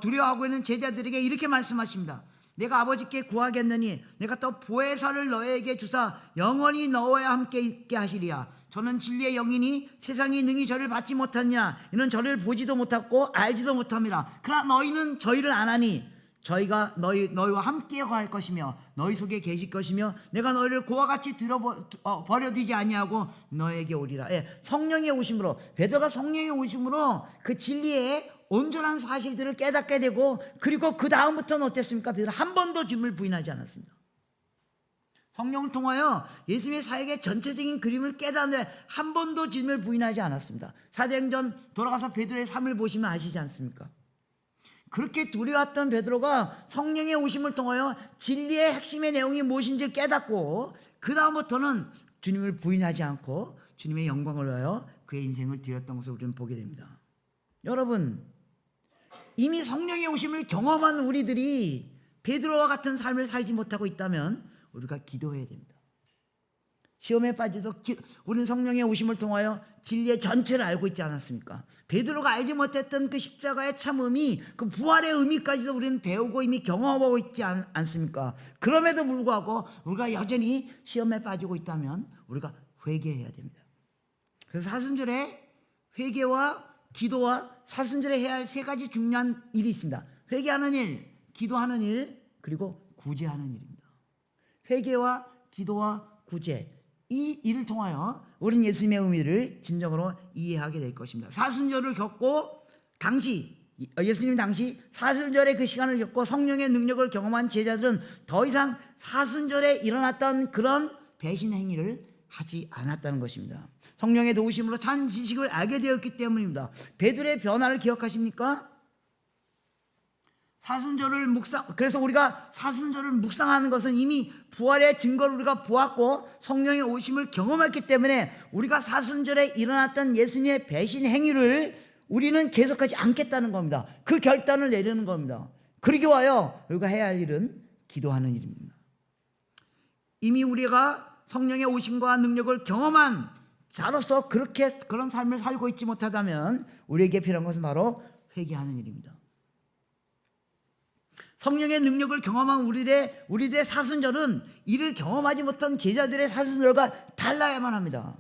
두려워하고 있는 제자들에게 이렇게 말씀하십니다. 내가 아버지께 구하겠느니 내가 또 보혜사를 너에게 주사 영원히 너와 함께 있게 하시리라. 저는 진리의 영이니 세상이 능히 저를 받지 못하냐. 이는 저를 보지도 못하고 알지도 못함이라. 그러나 너희는 저희를 아나니 저희가 너희와 함께 갈 것이며 너희 속에 계실 것이며 내가 너희를 그와 같이 버려두지 아니하고 너에게 오리라. 성령의 오심으로, 베드로가 성령의 오심으로 그 진리의 온전한 사실들을 깨닫게 되고, 그리고 그 다음부터는 어땠습니까? 베드로 한 번도 주님을 부인하지 않았습니다. 성령을 통하여 예수님의 사역의 전체적인 그림을 깨닫는데 한 번도 주님을 부인하지 않았습니다. 사도행전 돌아가서 베드로의 삶을 보시면 아시지 않습니까? 그렇게 두려웠던 베드로가 성령의 오심을 통하여 진리의 핵심의 내용이 무엇인지를 깨닫고 그 다음부터는 주님을 부인하지 않고 주님의 영광을 위하여 그의 인생을 드렸던 것을 우리는 보게 됩니다. 여러분, 이미 성령의 오심을 경험한 우리들이 베드로와 같은 삶을 살지 못하고 있다면 우리가 기도해야 됩니다. 시험에 빠져도 우리는 성령의 오심을 통하여 진리의 전체를 알고 있지 않았습니까? 베드로가 알지 못했던 그 십자가의 참 의미, 그 부활의 의미까지도 우리는 배우고 이미 경험하고 있지 않습니까? 그럼에도 불구하고 우리가 여전히 시험에 빠지고 있다면 우리가 회개해야 됩니다. 그래서 사순절에 회개와 기도와 사순절에 해야 할 세 가지 중요한 일이 있습니다. 회개하는 일, 기도하는 일, 그리고 구제하는 일입니다. 회개와 기도와 구제, 이 일을 통하여 우리는 예수님의 의미를 진정으로 이해하게 될 것입니다. 사순절을 겪고 예수님 당시 사순절의 그 시간을 겪고 성령의 능력을 경험한 제자들은 더 이상 사순절에 일어났던 그런 배신 행위를 하지 않았다는 것입니다. 성령의 도우심으로 참 지식을 알게 되었기 때문입니다. 베드로의 변화를 기억하십니까? 사순절을 그래서 우리가 사순절을 묵상하는 것은 이미 부활의 증거를 우리가 보았고 성령의 오심을 경험했기 때문에 우리가 사순절에 일어났던 예수님의 배신 행위를 우리는 계속하지 않겠다는 겁니다. 그 결단을 내리는 겁니다. 그러기 위하여 우리가 해야 할 일은 기도하는 일입니다. 이미 우리가 성령의 오심과 능력을 경험한 자로서 그런 삶을 살고 있지 못하다면 우리에게 필요한 것은 바로 회개하는 일입니다. 성령의 능력을 경험한 우리들의 사순절은 이를 경험하지 못한 제자들의 사순절과 달라야만 합니다.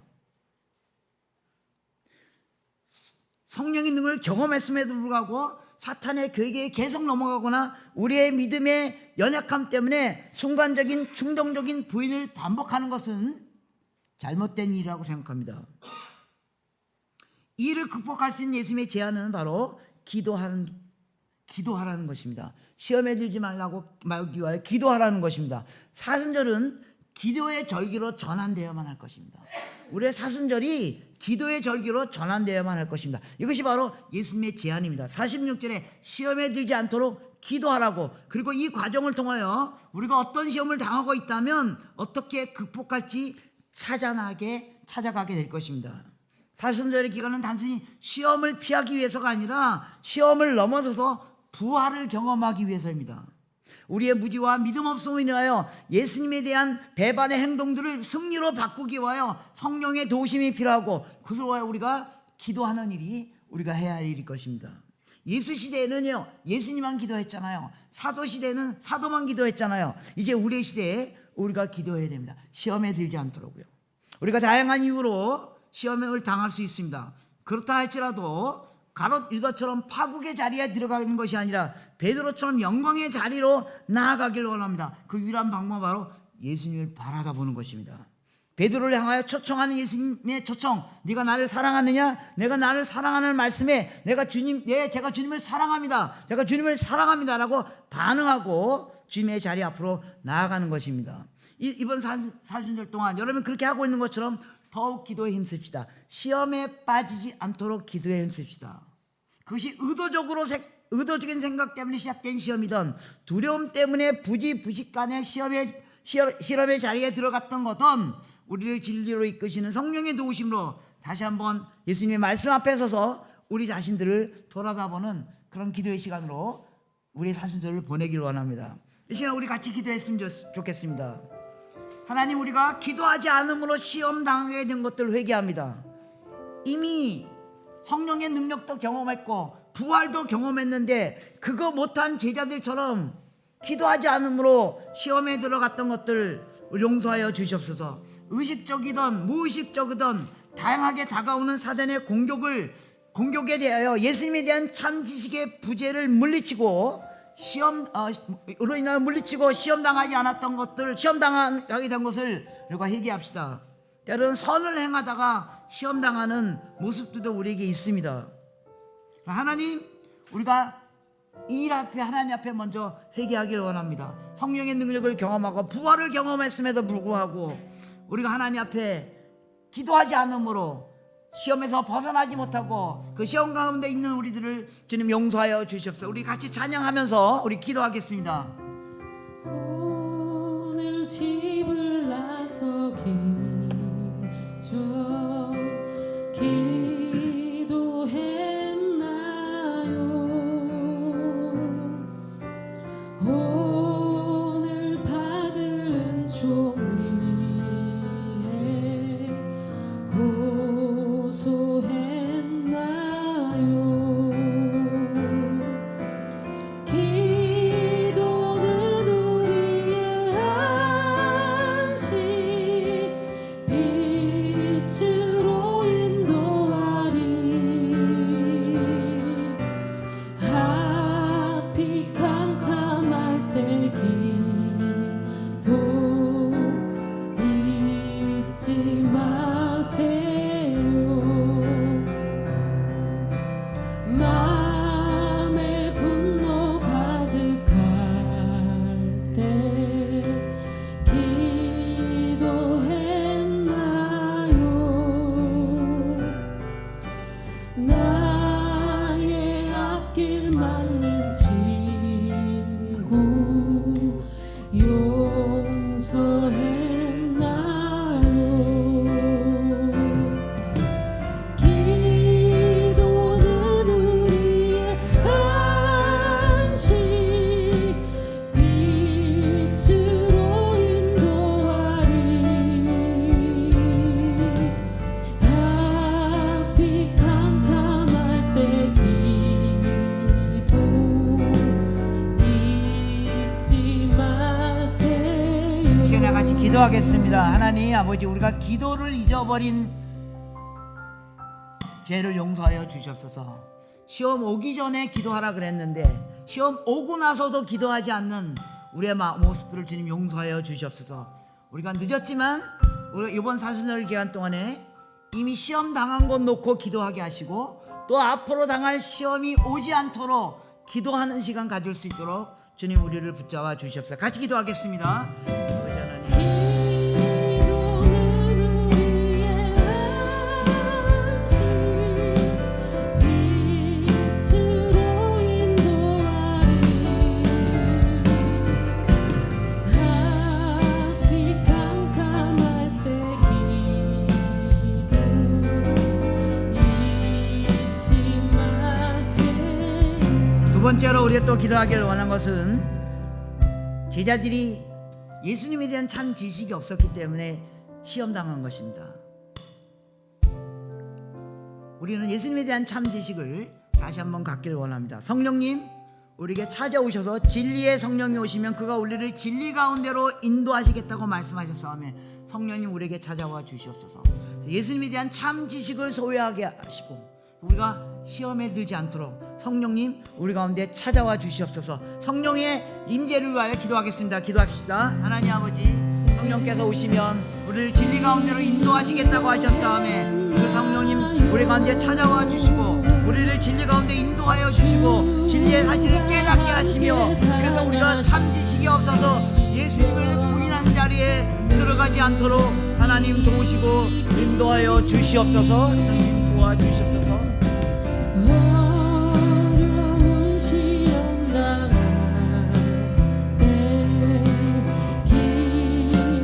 성령의 능력을 경험했음에도 불구하고 사탄의 괴계에 계속 넘어가거나 우리의 믿음의 연약함 때문에 순간적인 충동적인 부인을 반복하는 것은 잘못된 일이라고 생각합니다. 이 일을 극복할 수 있는 예수님의 제안은 바로 기도하라는 것입니다. 시험에 들지 말기 위하여 기도하라는 것입니다. 사순절은 기도의 절기로 전환되어야만 할 것입니다. 우리의 사순절이 기도의 절기로 전환되어야만 할 것입니다. 이것이 바로 예수님의 제안입니다. 46절에 시험에 들지 않도록 기도하라고, 그리고 이 과정을 통하여 우리가 어떤 시험을 당하고 있다면 어떻게 극복할지 찾아가게 될 것입니다. 사순절의 기간은 단순히 시험을 피하기 위해서가 아니라 시험을 넘어서서 부활을 경험하기 위해서입니다. 우리의 무지와 믿음 없음을 인하여 예수님에 대한 배반의 행동들을 승리로 바꾸기 위하여 성령의 도우심이 필요하고, 그것을 위하여 우리가 기도하는 일이 우리가 해야 할 일일 것입니다. 예수 시대에는요, 예수님만 기도했잖아요. 사도 시대는 사도만 기도했잖아요. 이제 우리의 시대에 우리가 기도해야 됩니다. 시험에 들지 않도록요. 우리가 다양한 이유로 시험을 당할 수 있습니다. 그렇다 할지라도 가롯 유다처럼 파국의 자리에 들어가는 것이 아니라 베드로처럼 영광의 자리로 나아가길 원합니다. 그 유일한 방법은 바로 예수님을 바라다 보는 것입니다. 베드로를 향하여 초청하는 예수님의 초청, 네가 나를 사랑하느냐? 내가 나를 사랑하는 말씀에 제가 주님을 사랑합니다. 제가 주님을 사랑합니다라고 반응하고 주님의 자리 앞으로 나아가는 것입니다. 이번 사순절 동안 여러분 그렇게 하고 있는 것처럼 더욱 기도에 힘씁시다. 시험에 빠지지 않도록 기도에 힘씁시다. 그것이 의도적인 생각 때문에 시작된 시험이든 두려움 때문에 부지부식간에 실험의 자리에 들어갔던 거든 우리를 진리로 이끄시는 성령의 도우심으로 다시 한번 예수님의 말씀 앞에 서서 우리 자신들을 돌아다보는 그런 기도의 시간으로 우리 사순절을 보내길 원합니다. 이 시간 우리 같이 기도했으면 좋겠습니다. 하나님, 우리가 기도하지 않음으로 시험 당하게 된 것들을 회개합니다. 이미 성령의 능력도 경험했고 부활도 경험했는데 그거 못한 제자들처럼 기도하지 않음으로 시험에 들어갔던 것들 용서하여 주시옵소서. 의식적이든 무의식적이든 다양하게 다가오는 사단의 공격에 대하여 예수님에 대한 참 지식의 부재를 물리치고 시험으로 인하여 물리치고 시험당하지 않았던 것들, 시험당하게 된 것을 우리가 회개합시다. 때로는 선을 행하다가 시험당하는 모습들도 우리에게 있습니다. 하나님, 우리가 이 일 앞에 하나님 앞에 먼저 회개하길 원합니다. 성령의 능력을 경험하고 부활을 경험했음에도 불구하고 우리가 하나님 앞에 기도하지 않으므로 시험에서 벗어나지 못하고 그 시험 가운데 있는 우리들을 주님 용서하여 주시옵소서. 우리 같이 찬양하면서 우리 기도하겠습니다. 오늘 집을 나서기 전 기도했나요? 오늘 받을 은총 위에 호소했나요? 기도는 우리의 안식, 빛으로 인도하시네. 같이 기도하겠습니다. 하나님 아버지, 우리가 기도를 잊어버린 죄를 용서하여 주시옵소서. 시험 오기 전에 기도하라 그랬는데 시험 오고 나서도 기도하지 않는 우리의 모습들을 주님 용서하여 주시옵소서. 우리가 늦었지만 우리 이번 사순절 기간 동안에 이미 시험 당한 것 놓고 기도하게 하시고 또 앞으로 당할 시험이 오지 않도록 기도하는 시간 가질 수 있도록 주님 우리를 붙잡아 주시옵소서. 같이 기도하겠습니다. 두 번째로 우리가 또 기도하기를 원하는 것은 제자들이 예수님에 대한 참 지식이 없었기 때문에 시험당한 것입니다. 우리는 예수님에 대한 참 지식을 다시 한번 갖기를 원합니다. 성령님 우리에게 찾아오셔서 진리의 성령이 오시면 그가 우리를 진리 가운데로 인도하시겠다고 말씀하셨사오며 성령님 우리에게 찾아와 주시옵소서. 예수님에 대한 참 지식을 소유하게 하시고 우리가 시험에 들지 않도록 성령님 우리 가운데 찾아와 주시옵소서. 성령의 임재를 위하여 기도하겠습니다. 기도합시다. 하나님 아버지, 성령께서 오시면 우리를 진리 가운데로 인도하시겠다고 하셨사오매 그 성령님 우리 가운데 찾아와 주시고 우리를 진리 가운데 인도하여 주시고 진리의 사실을 깨닫게 하시며 그래서 우리가 참 지식이 없어서 예수님을 부인하는 자리에 들어가지 않도록 하나님 도우시고 인도하여 주시옵소서. 하나님 도와주시옵소서. 어려운 시험 당할 때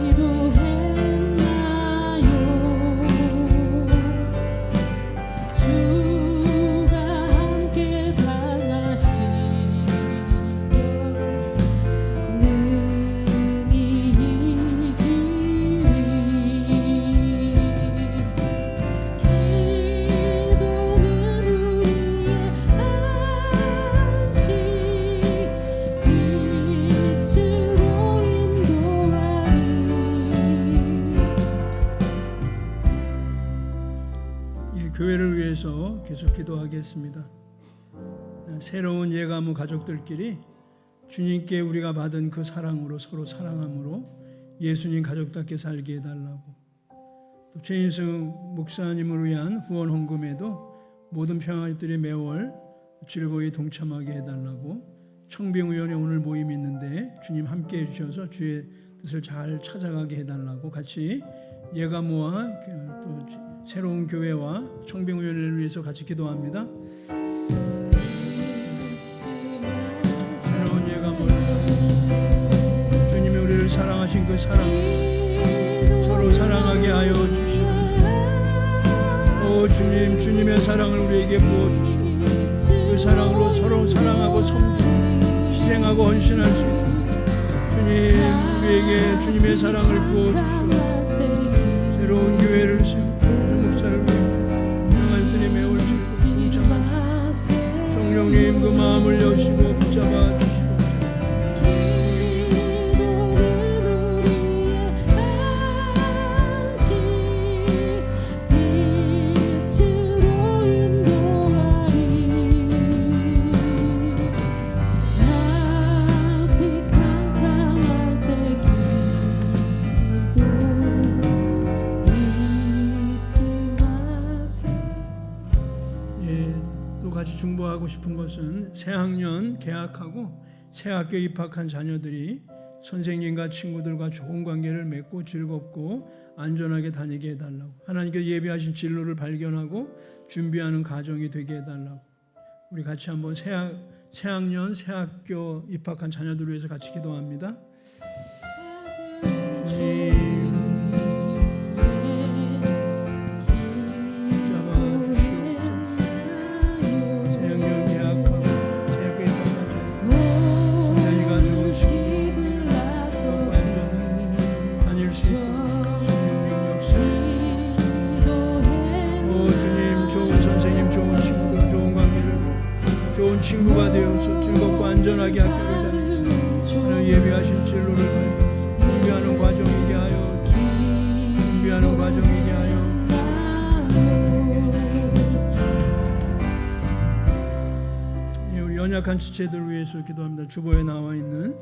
기도했나요? 주가 함께 당하시면 능히 이기리. 교회를 위해서 계속 기도하겠습니다. 새로운 예가무 가족들끼리 주님께 우리가 받은 그 사랑으로 서로 사랑함으로 예수님 가족답게 살게 해달라고, 또 최인승 목사님을 위한 후원 헌금에도 모든 평화들이 매월 즐거이 동참하게 해달라고, 청빙위원회 오늘 모임이 있는데 주님 함께 해주셔서 주의 뜻을 잘 찾아가게 해달라고 같이 예가무와 또 새로운 교회와 청빙위원회를 위해서 같이 기도합니다. 새로운 예가무, 주님이 우리를 사랑하신 그 사랑 서로 사랑하게 하여 주시옵소서. 오 주님, 주님의 사랑을 우리에게 부어주시고 그 사랑으로 서로 사랑하고 섬기고 희생하고 헌신할 수 있도록 주님 우리에게 주님의 사랑을 부어주시고 새로운 교회를 세우고 목사를 향하였더니 매월 즐겁고 동참하시고 성령님 그 마음을 여시고 붙잡아 주시고 중보하고 싶은 것은 새학년 개학하고 새학교 입학한 자녀들이 선생님과 친구들과 좋은 관계를 맺고 즐겁고 안전하게 다니게 해달라고, 하나님께서 예비하신 진로를 발견하고 준비하는 가정이 되게 해달라고, 우리 같이 한번 새학년 새학교 입학한 자녀들을 위해서 같이 기도합니다. 친구가 되어서 즐겁고 안전하게 학교를 다니고 예비하신 진로를 준비하는 과정이게 행복해하는 과정이게 하여 우리 연약한 지체들 위해서 기도합니다. 주보에 나와 있는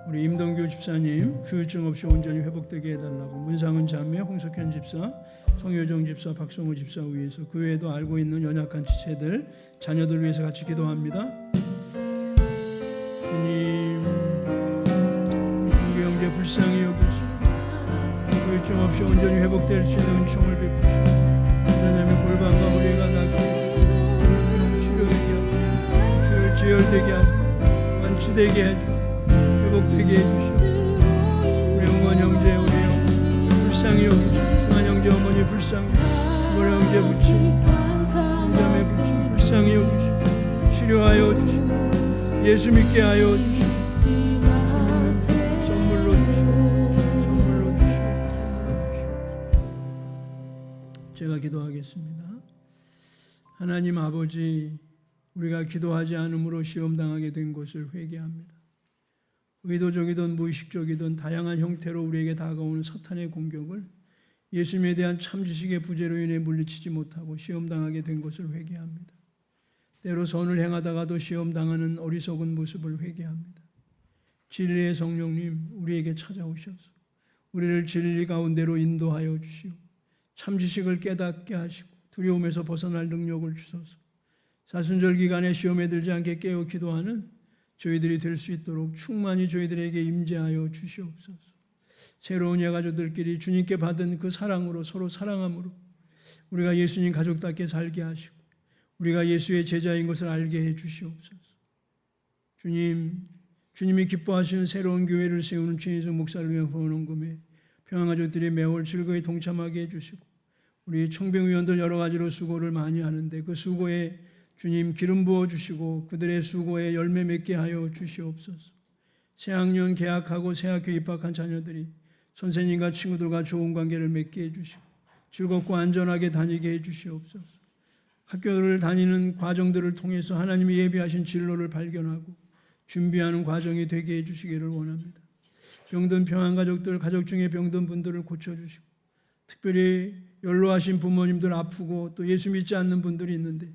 우리 임동규 집사님 후유증 없이 온전히 회복되게 해달라고, 문상은 자매, 홍석현 집사, 성효정 집사, 박성우 집사 위해서, 그 외에도 알고 있는 연약한 지체들, 자녀들 위해서 같이 기도합니다. 주님, 우리 형제 불쌍히 여기시고 후유증 없이 온전히 회복될 수 있는 은총을 베푸시고, 하나님의 골방과 우리가 낫게 치료되게 하시고, 지혈되게 하시고, 완치되게 하시고, 회복되게 해주시고, 우리 영원 형제, 우리 불쌍히 여기시고, 승한 형제 어머니 불쌍히, 우리 형제 부친, 자매 부친 불쌍히 여기시고, 치료하여 주시고, 예수 믿게 하여 주시고, 선물로 주시고, 선물로 주시고. 제가 기도하겠습니다. 하나님 아버지, 우리가 기도하지 않음으로 시험당하게 된 것을 회개합니다. 의도적이든 무의식적이든 다양한 형태로 우리에게 다가오는 사탄의 공격을 예수님에 대한 참지식의 부재로 인해 물리치지 못하고 시험당하게 된 것을 회개합니다. 때로 선을 행하다가도 시험당하는 어리석은 모습을 회개합니다. 진리의 성령님, 우리에게 찾아오셔서 우리를 진리 가운데로 인도하여 주시고 참지식을 깨닫게 하시고 두려움에서 벗어날 능력을 주소서. 사순절 기간에 시험에 들지 않게 깨어 기도하는 저희들이 될 수 있도록 충만히 저희들에게 임재하여 주시옵소서. 새로운 예가족들끼리 주님께 받은 그 사랑으로 서로 사랑함으로 우리가 예수님 가족답게 살게 하시고 우리가 예수의 제자인 것을 알게 해 주시옵소서. 주님이 기뻐하시는 새로운 교회를 세우는 최인성 목사를 위한 후원헌금에 평안가족들이 매월 즐거이 동참하게 해주시고 우리 청병위원들 여러 가지로 수고를 많이 하는데 그 수고에 주님 기름 부어주시고 그들의 수고에 열매 맺게 하여 주시옵소서. 새학년 개학하고 새학교 입학한 자녀들이 선생님과 친구들과 좋은 관계를 맺게 해주시고 즐겁고 안전하게 다니게 해주시옵소서. 학교를 다니는 과정들을 통해서 하나님이 예비하신 진로를 발견하고 준비하는 과정이 되게 해주시기를 원합니다. 병든 평안가족들, 가족 중에 병든 분들을 고쳐주시고 특별히 연로하신 부모님들 아프고 또 예수 믿지 않는 분들이 있는데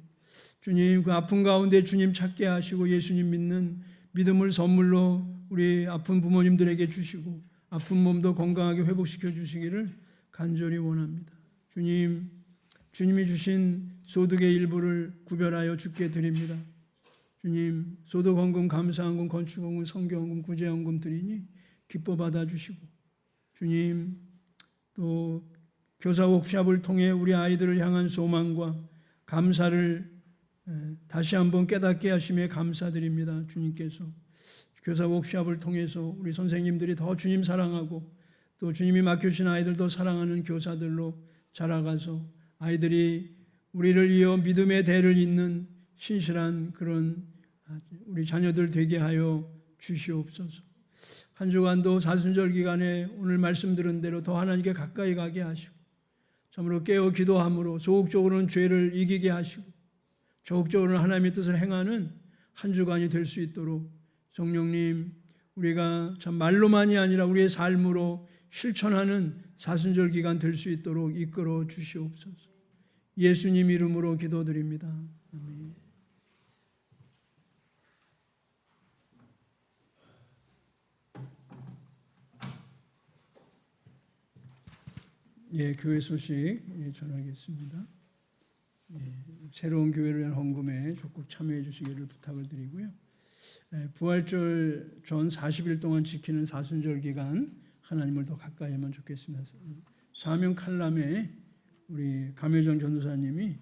주님 그 아픈 가운데 주님 찾게 하시고 예수님 믿는 믿음을 선물로 우리 아픈 부모님들에게 주시고 아픈 몸도 건강하게 회복시켜 주시기를 간절히 원합니다. 주님이 주신 소득의 일부를 구별하여 주께 드립니다. 주님 소득헌금, 감사헌금, 건축헌금, 성교헌금, 구제헌금 드리니 기뻐 받아주시고 주님 또 교사 워크숍을 통해 우리 아이들을 향한 소망과 감사를 다시 한번 깨닫게 하심에 감사드립니다. 주님께서 교사 워크숍을 통해서 우리 선생님들이 더 주님 사랑하고 또 주님이 맡겨주신 아이들도 사랑하는 교사들로 자라가서 아이들이 우리를 이어 믿음의 대를 잇는 신실한 그런 우리 자녀들 되게 하여 주시옵소서. 한 주간도 사순절 기간에 오늘 말씀 들은 대로 더 하나님께 가까이 가게 하시고 참으로 깨어 기도함으로 소극적으로는 죄를 이기게 하시고 적극적으로는 하나님의 뜻을 행하는 한 주간이 될 수 있도록 성령님 우리가 참 말로만이 아니라 우리의 삶으로 실천하는 사순절 기간 될 수 있도록 이끌어 주시옵소서. 예수님 이름으로 기도드립니다. 아멘. 교회 소식 전하겠습니다. 새로운 교회를 위한 헌금에 적극 참여해 주시기를 부탁을 드리고요. 부활절 전 40일 동안 지키는 사순절 기간 하나님을 더 가까이 하면 좋겠습니다. 사명 칼럼에 우리 감효정 전도사님이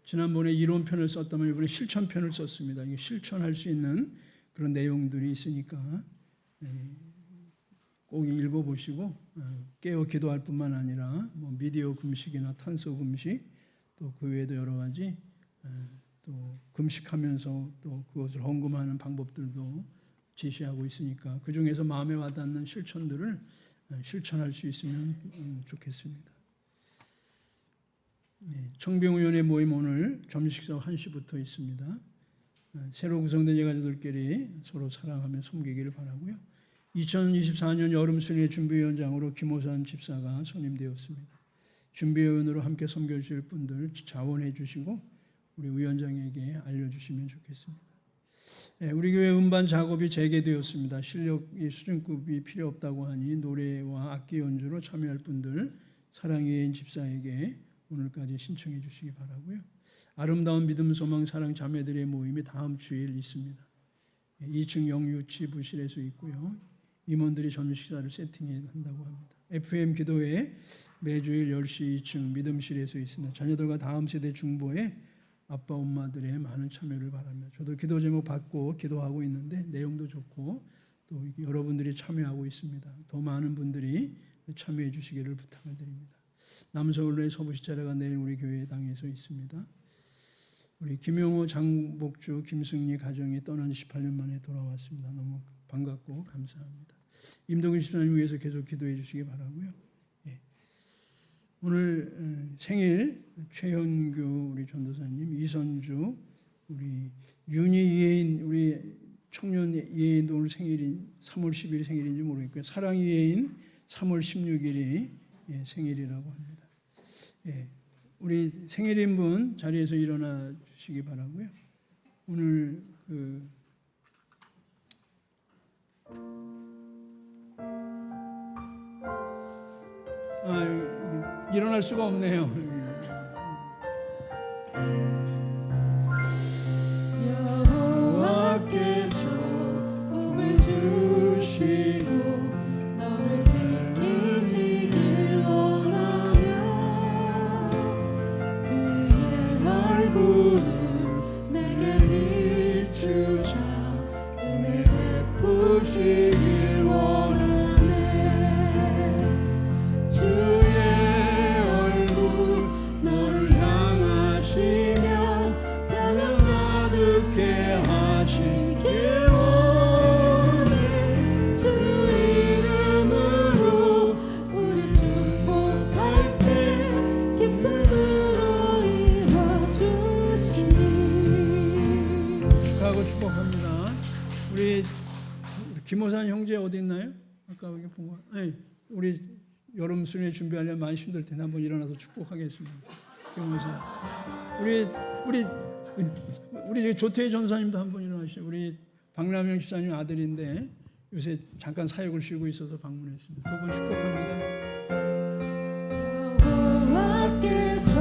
지난번에 이론편을 썼다면 이번에 실천편을 썼습니다. 이게 실천할 수 있는 그런 내용들이 있으니까 꼭 읽어보시고 깨어 기도할 뿐만 아니라 미디어 금식이나 탄소 금식 또 그 외에도 여러 가지 또 금식하면서 또 그것을 헌금하는 방법들도 제시하고 있으니까 그 중에서 마음에 와닿는 실천들을 실천할 수 있으면 좋겠습니다. 청병위원회 모임 오늘 점심식사 1시부터 있습니다. 새로 구성된 예가족들끼리 서로 사랑하며 섬기기를 바라고요. 2024년 여름 순회 준비위원장으로 김호산 집사가 선임되었습니다. 준비위원으로 함께 섬겨주실 분들 자원해 주시고 우리 위원장에게 알려주시면 좋겠습니다. 우리 교회 음반 작업이 재개되었습니다. 실력이 수준급이 필요 없다고 하니 노래와 악기 연주로 참여할 분들 사랑의 여인 집사에게 오늘까지 신청해 주시기 바라고요. 아름다운 믿음 소망 사랑 자매들의 모임이 다음 주일 있습니다. 2층 영유치부실에서 있고요. 임원들이 저녁 식사를 세팅한다고 합니다. FM 기도회 매주일 10시 2층 믿음실에서 있습니다. 자녀들과 다음 세대 중보에 아빠 엄마들의 많은 참여를 바랍니다. 저도 기도 제목 받고 기도하고 있는데 내용도 좋고 또 여러분들이 참여하고 있습니다. 더 많은 분들이 참여해 주시기를 부탁을 드립니다. 남서울로의 서부시자례가 내일 우리 교회당에서 있습니다. 우리 김용호, 장복주, 김승리 가정이 떠난 지 18년 만에 돌아왔습니다. 너무 반갑고 감사합니다. 임동근 집사님 위해서 계속 기도해 주시기 바라고요. 오늘 생일 최현규 우리 전도사님, 이선주 우리 윤희 예인 우리 청년 예인도 오늘 생일이 3월 10일이 생일인지 모르겠고요. 사랑 예인 3월 16일이 생일이라고 합니다. 우리 생일인 분 자리에서 일어나 주시기 바라고요. 오늘 일어날 수가 없네요. 여호와께서 복을 주시고 너를 지키시길 원하며 그의 얼굴을 내게 비추사 은혜 베푸시길 원하네. 주의 얼굴 너를 향하시며 평안 가득해 하시길 원해. 주 이름으로 우리 축복할 때 기쁨으로 이뤄주시니. 축하하고 축복합니다. 우리 김호산 형제 어디 있나요? 아까 여기 본 거. 우리 여름 순회 준비하려면 많이 힘들 텐데 한번 일어나서 축복하겠습니다. 김호산. 우리 조태희 전사님도 한번 일어나시죠. 우리 박남영 집사님 아들인데 요새 잠깐 사역을 쉬고 있어서 방문했습니다. 두 분 축복합니다. 여호와께서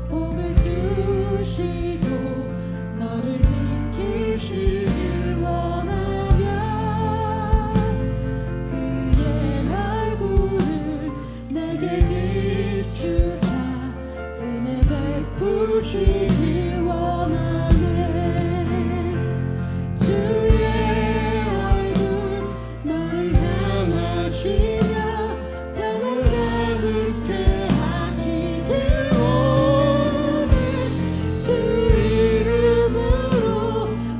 복을 주시고 너를 지키시길 원하며 그의 얼굴을 내게 비추사 은혜 베푸시길 원하네. 주의 얼굴 너를 향하시며 평안 가득해 하시길 원해. 주 이름으로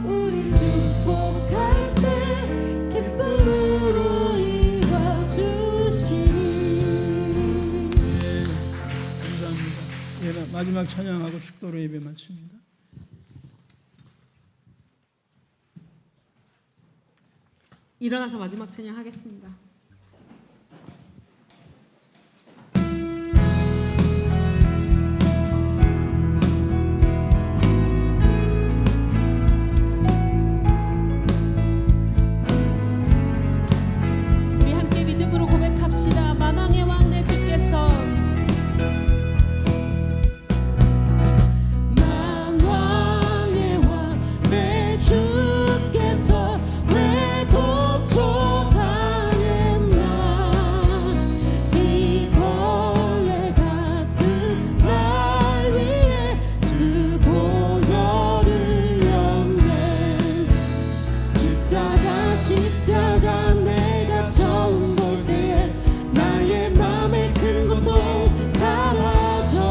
우리 축복할 때 기쁨으로 이뤄주시니. 감사합니다. 마지막 찬양하고 축도로 예배 마칩니다. 일어나서 마지막 찬양하겠습니다. 우리 함께 믿음으로 고백합시다. 만왕의 왕 내 주께서 만왕의 왕 내 주께서 왜 고초당했나. 이 벌레 같은 날 위해 그 보혈을 흘렸네. 십자가 내가 처음 볼 때에 나의 맘에 큰 고통 사라져.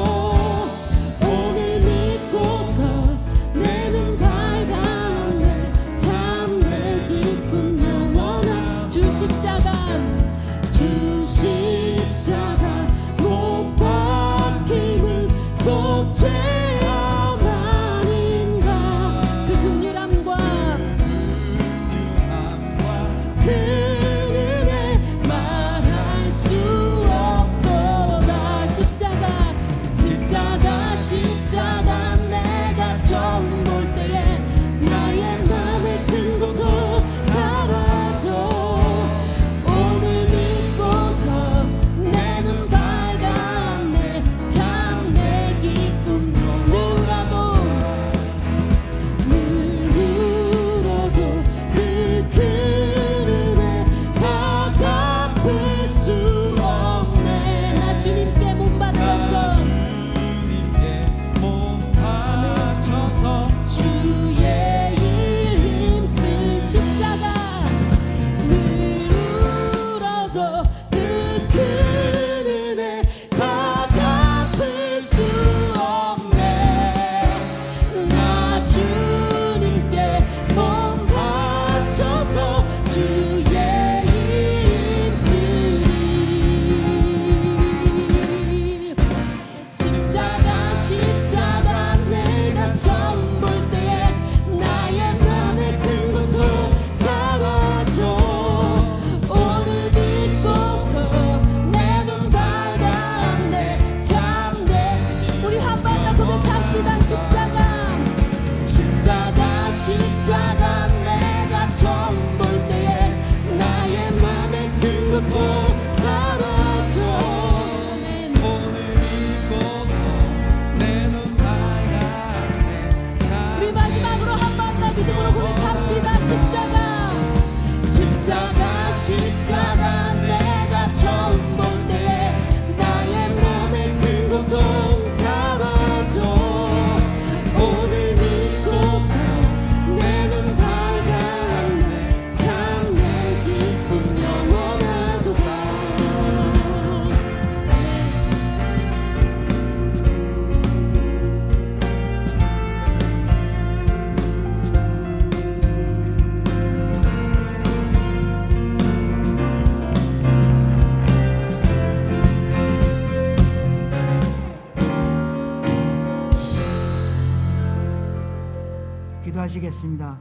오늘 믿고서 내는 밝았네. 참 내 기쁜 영원한 주 십자가 못 박히는 속죄함 아닌가. 그 극률함과 그 하셔서 주의 입술이 십자가 내가 처음 볼 때에 나의 맘의 큰 고통 사라져 오늘 믿고서 내 눈 밝았네 참네 우리 한 번 더 고백합시다 십자가 내가 처음 볼 때에 나의 맘의 큰 고통 사라져 오늘 믿고서 내 눈 밝았네 참 우리 마지막으로 한 번 더 믿음으로 고백합시다 십자가 내가 처음 볼 때에 나의 맘의 큰 고통 사라져 오늘 믿고서 내 눈 밝았네 참 내 기쁨 영원하도다 기도하시겠습니다.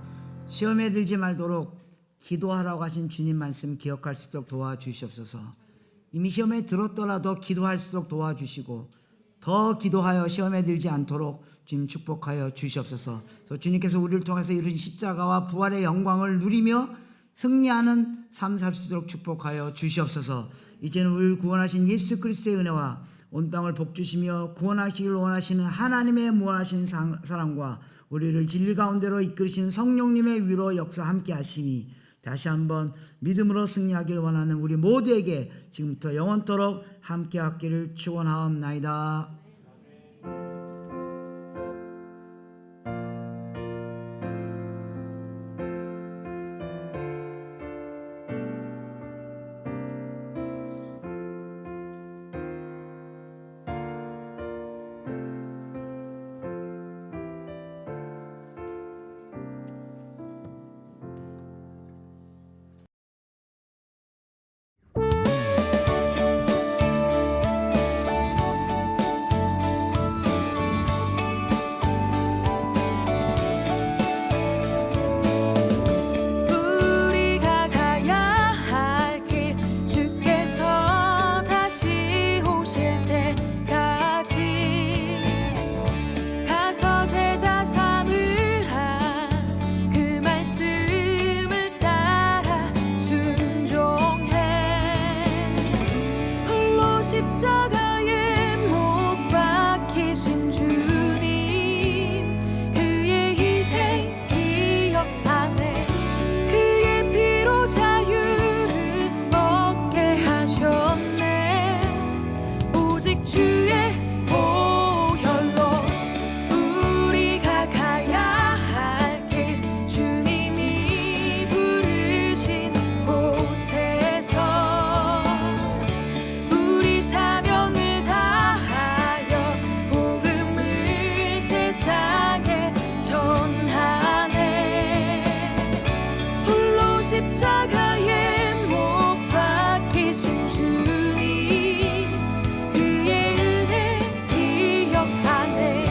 시험에 들지 말도록 기도하라고 하신 주님 말씀 기억할 수 있도록 도와주시옵소서. 이미 시험에 들었더라도 기도할 수 있도록 도와주시고 더 기도하여 시험에 들지 않도록 주님 축복하여 주시옵소서. 또 주님께서 우리를 통해서 이루신 십자가와 부활의 영광을 누리며 승리하는 삶 살 수 있도록 축복하여 주시옵소서. 이제는 우리를 구원하신 예수 그리스도의 은혜와 온 땅을 복주시며 구원하시길 원하시는 하나님의 무한하신 사랑과 우리를 진리 가운데로 이끌으신 성령님의 위로 역사 함께 하심이 다시 한번 믿음으로 승리하길 원하는 우리 모두에게 지금부터 영원토록 함께 하기를 축원하옵나이다. 십자가에 못 박히신 주님 그의 희생 기억하네 그의 피로 자유를 얻게 하셨네 오직 주의 보혈로 우리가 가야 할 길 주님이 부르신 곳에서 우리 사명을 다하여 복음을 세상에 전하네 홀로 십자가에 못 박히신 주님 그의 은혜 기억하네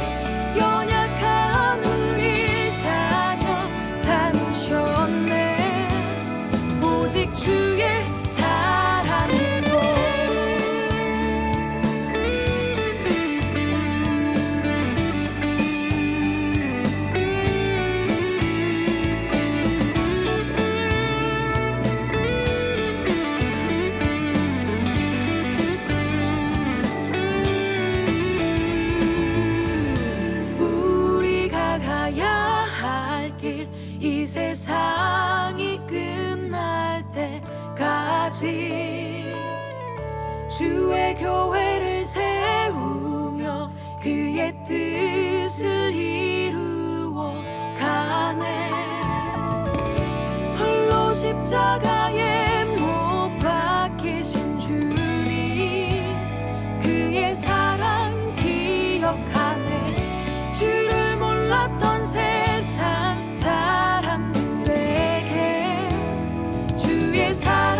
연약한 우릴 자녀 삼으셨네 오직 주의 사랑으로 우리가 가야 할 길 이 세상이 끝날 때까지 주의 교회를 세우며 그의 뜻을 이루어 가네 홀로 십자가에 못 박히신 주님 그의 사랑 기억하네 주를 몰랐던 세상 사람들에게 주의 사랑